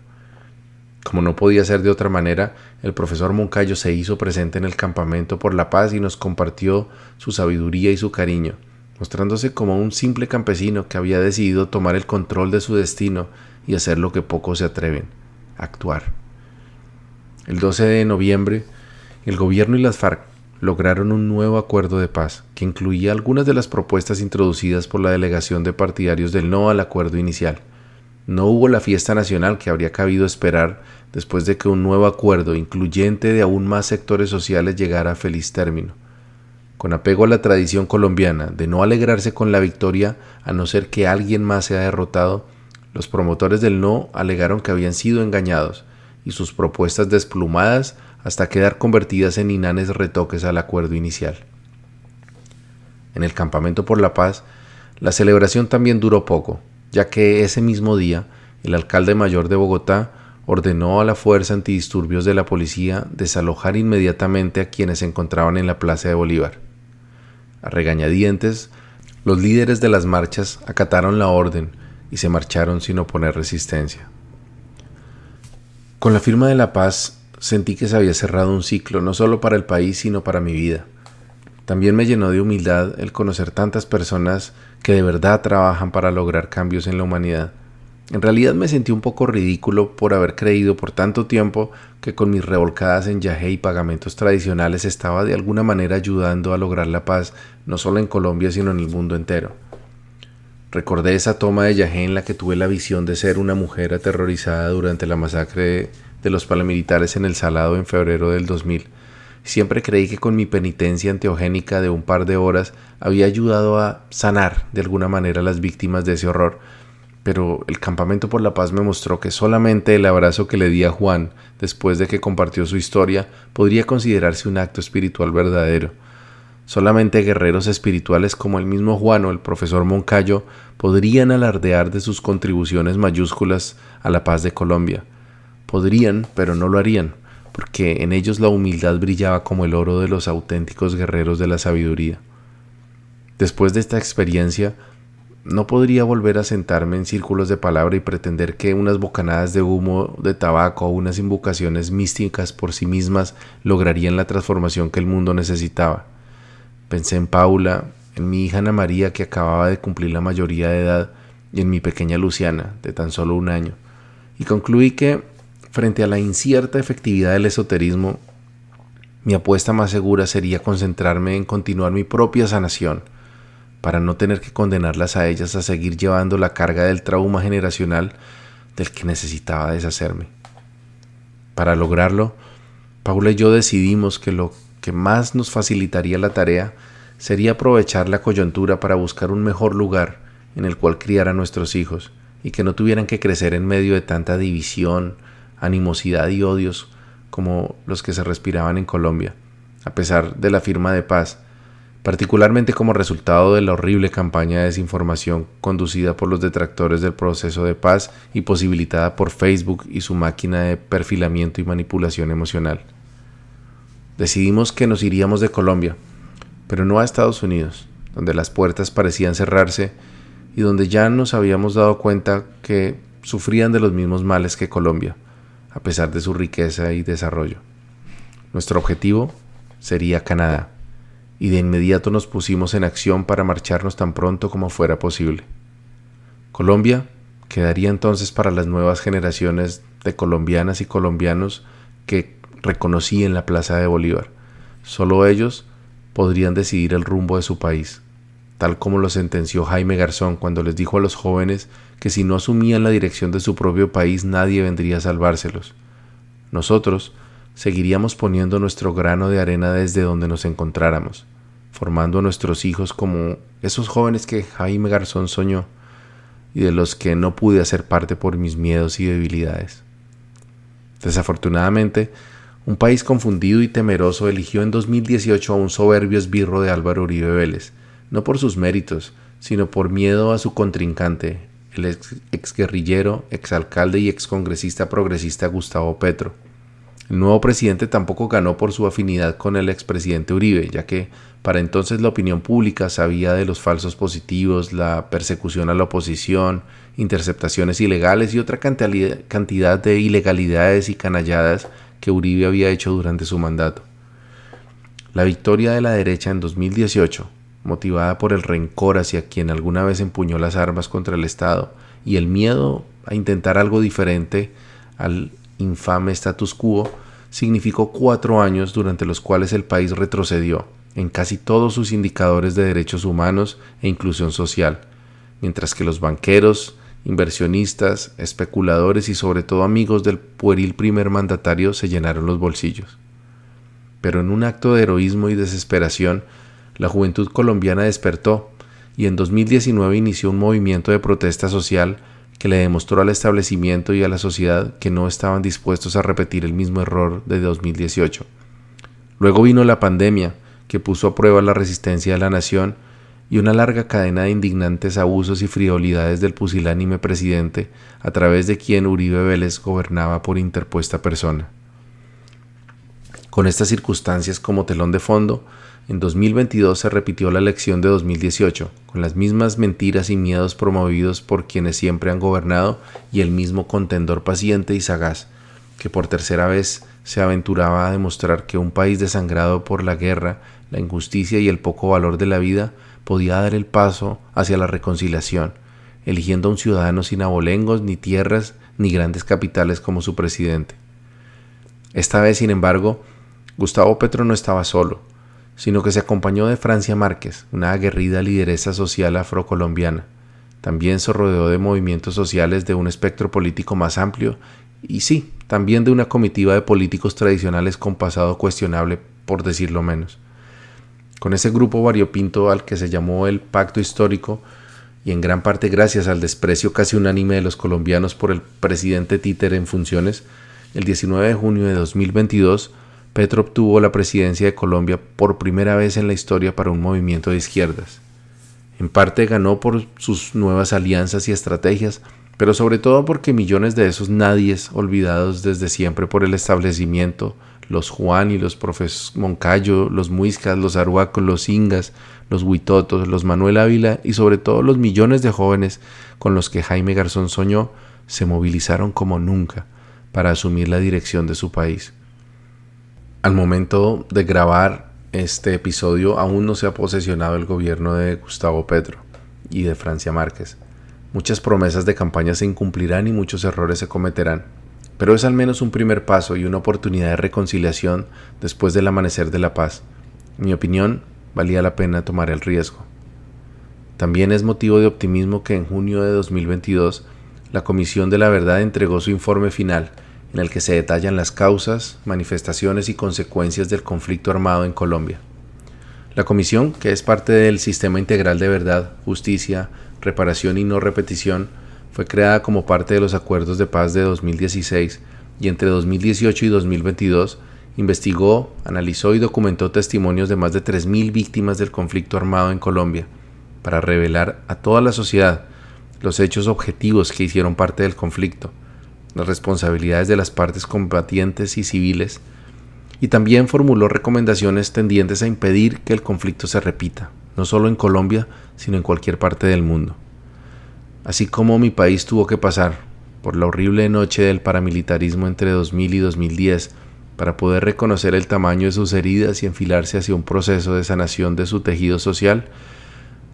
Como no podía ser de otra manera, el profesor Moncayo se hizo presente en el campamento por la paz y nos compartió su sabiduría y su cariño, mostrándose como un simple campesino que había decidido tomar el control de su destino y hacer lo que pocos se atreven: actuar. El 12 de noviembre, el gobierno y las FARC lograron un nuevo acuerdo de paz que incluía algunas de las propuestas introducidas por la delegación de partidarios del no al acuerdo inicial. No hubo la fiesta nacional que habría cabido esperar después de que un nuevo acuerdo incluyente de aún más sectores sociales llegara a feliz término. Con apego a la tradición colombiana de no alegrarse con la victoria a no ser que alguien más sea derrotado, los promotores del no alegaron que habían sido engañados y sus propuestas desplumadas hasta quedar convertidas en inanes retoques al acuerdo inicial. En el Campamento por la Paz, la celebración también duró poco, ya que ese mismo día el alcalde mayor de Bogotá ordenó a la fuerza antidisturbios de la policía desalojar inmediatamente a quienes se encontraban en la Plaza de Bolívar. A regañadientes, los líderes de las marchas acataron la orden y se marcharon sin oponer resistencia. Con la firma de la paz, sentí que se había cerrado un ciclo no solo para el país, sino para mi vida. También me llenó de humildad el conocer tantas personas que de verdad trabajan para lograr cambios en la humanidad. En realidad me sentí un poco ridículo por haber creído por tanto tiempo que con mis revolcadas en yagé y pagamentos tradicionales estaba de alguna manera ayudando a lograr la paz no solo en Colombia sino en el mundo entero. Recordé esa toma de yagé en la que tuve la visión de ser una mujer aterrorizada durante la masacre de los paramilitares en El Salado en febrero del 2000. Siempre creí que con mi penitencia anteogénica de un par de horas había ayudado a sanar de alguna manera a las víctimas de ese horror, pero el Campamento por la Paz me mostró que solamente el abrazo que le di a Juan después de que compartió su historia podría considerarse un acto espiritual verdadero. Solamente guerreros espirituales como el mismo Juan o el profesor Moncayo podrían alardear de sus contribuciones mayúsculas a la paz de Colombia. Podrían, pero no lo harían, porque en ellos la humildad brillaba como el oro de los auténticos guerreros de la sabiduría. Después de esta experiencia, no podría volver a sentarme en círculos de palabra y pretender que unas bocanadas de humo de tabaco o unas invocaciones místicas por sí mismas lograrían la transformación que el mundo necesitaba. Pensé en Paula, en mi hija Ana María, que acababa de cumplir la mayoría de edad, y en mi pequeña Luciana, de tan solo 1 año, y concluí que, frente a la incierta efectividad del esoterismo, mi apuesta más segura sería concentrarme en continuar mi propia sanación, para no tener que condenarlas a ellas a seguir llevando la carga del trauma generacional del que necesitaba deshacerme. Para lograrlo, Paula y yo decidimos que lo que más nos facilitaría la tarea sería aprovechar la coyuntura para buscar un mejor lugar en el cual criar a nuestros hijos y que no tuvieran que crecer en medio de tanta división, animosidad y odios como los que se respiraban en Colombia, a pesar de la firma de paz, particularmente como resultado de la horrible campaña de desinformación conducida por los detractores del proceso de paz y posibilitada por Facebook y su máquina de perfilamiento y manipulación emocional. Decidimos que nos iríamos de Colombia, pero no a Estados Unidos, donde las puertas parecían cerrarse y donde ya nos habíamos dado cuenta que sufrían de los mismos males que Colombia, a pesar de su riqueza y desarrollo. Nuestro objetivo sería Canadá, y de inmediato nos pusimos en acción para marcharnos tan pronto como fuera posible. Colombia quedaría entonces para las nuevas generaciones de colombianas y colombianos que reconocí en la Plaza de Bolívar. Solo ellos podrían decidir el rumbo de su país, tal como lo sentenció Jaime Garzón cuando les dijo a los jóvenes que si no asumían la dirección de su propio país nadie vendría a salvárselos. Nosotros seguiríamos poniendo nuestro grano de arena desde donde nos encontráramos, formando a nuestros hijos como esos jóvenes que Jaime Garzón soñó y de los que no pude hacer parte por mis miedos y debilidades. Desafortunadamente, un país confundido y temeroso eligió en 2018 a un soberbio esbirro de Álvaro Uribe Vélez, no por sus méritos, sino por miedo a su contrincante, el exguerrillero, exalcalde y excongresista progresista Gustavo Petro. El nuevo presidente tampoco ganó por su afinidad con el expresidente Uribe, ya que para entonces la opinión pública sabía de los falsos positivos, la persecución a la oposición, interceptaciones ilegales y otra cantidad de ilegalidades y canalladas que Uribe había hecho durante su mandato. La victoria de la derecha en 2018, motivada por el rencor hacia quien alguna vez empuñó las armas contra el Estado y el miedo a intentar algo diferente al infame status quo, significó 4 años durante los cuales el país retrocedió en casi todos sus indicadores de derechos humanos e inclusión social, mientras que los banqueros, inversionistas, especuladores y sobre todo amigos del pueril primer mandatario se llenaron los bolsillos. Pero en un acto de heroísmo y desesperación, la juventud colombiana despertó y en 2019 inició un movimiento de protesta social que le demostró al establecimiento y a la sociedad que no estaban dispuestos a repetir el mismo error de 2018. Luego vino la pandemia, que puso a prueba la resistencia de la nación, y una larga cadena de indignantes abusos y frivolidades del pusilánime presidente, a través de quien Uribe Vélez gobernaba por interpuesta persona. Con estas circunstancias como telón de fondo, en 2022 se repitió la elección de 2018, con las mismas mentiras y miedos promovidos por quienes siempre han gobernado y el mismo contendor paciente y sagaz, que por tercera vez se aventuraba a demostrar que un país desangrado por la guerra, la injusticia y el poco valor de la vida podía dar el paso hacia la reconciliación, eligiendo a un ciudadano sin abolengos, ni tierras, ni grandes capitales como su presidente. Esta vez, sin embargo, Gustavo Petro no estaba solo, sino que se acompañó de Francia Márquez, una aguerrida lideresa social afrocolombiana, también se rodeó de movimientos sociales de un espectro político más amplio y sí, también de una comitiva de políticos tradicionales con pasado cuestionable, por decirlo menos. Con ese grupo variopinto al que se llamó el Pacto Histórico, y en gran parte gracias al desprecio casi unánime de los colombianos por el presidente títere en funciones, el 19 de junio de 2022, Petro obtuvo la presidencia de Colombia por primera vez en la historia para un movimiento de izquierdas. En parte ganó por sus nuevas alianzas y estrategias, pero sobre todo porque millones de esos nadies olvidados desde siempre por el establecimiento, los Juan y los profes Moncayo, los Muiscas, los Arhuacos, los Ingas, los Huitotos, los Manuel Ávila y sobre todo los millones de jóvenes con los que Jaime Garzón soñó, se movilizaron como nunca para asumir la dirección de su país. Al momento de grabar este episodio aún no se ha posesionado el gobierno de Gustavo Petro y de Francia Márquez. Muchas promesas de campaña se incumplirán y muchos errores se cometerán, pero es al menos un primer paso y una oportunidad de reconciliación después del amanecer de la paz. En mi opinión, valía la pena tomar el riesgo. También es motivo de optimismo que en junio de 2022 la Comisión de la Verdad entregó su informe final, en el que se detallan las causas, manifestaciones y consecuencias del conflicto armado en Colombia. La comisión, que es parte del Sistema Integral de Verdad, Justicia, Reparación y No Repetición, fue creada como parte de los acuerdos de paz de 2016 y entre 2018 y 2022 investigó, analizó y documentó testimonios de más de 3.000 víctimas del conflicto armado en Colombia para revelar a toda la sociedad los hechos objetivos que hicieron parte del conflicto, las responsabilidades de las partes combatientes y civiles, y también formuló recomendaciones tendientes a impedir que el conflicto se repita, no solo en Colombia, sino en cualquier parte del mundo. Así como mi país tuvo que pasar por la horrible noche del paramilitarismo entre 2000 y 2010 para poder reconocer el tamaño de sus heridas y enfilarse hacia un proceso de sanación de su tejido social,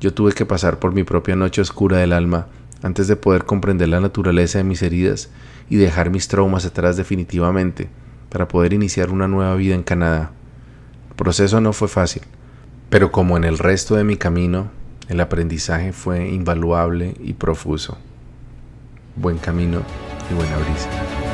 yo tuve que pasar por mi propia noche oscura del alma antes de poder comprender la naturaleza de mis heridas y dejar mis traumas atrás definitivamente para poder iniciar una nueva vida en Canadá. El proceso no fue fácil, pero como en el resto de mi camino, el aprendizaje fue invaluable y profuso. Buen camino y buena brisa.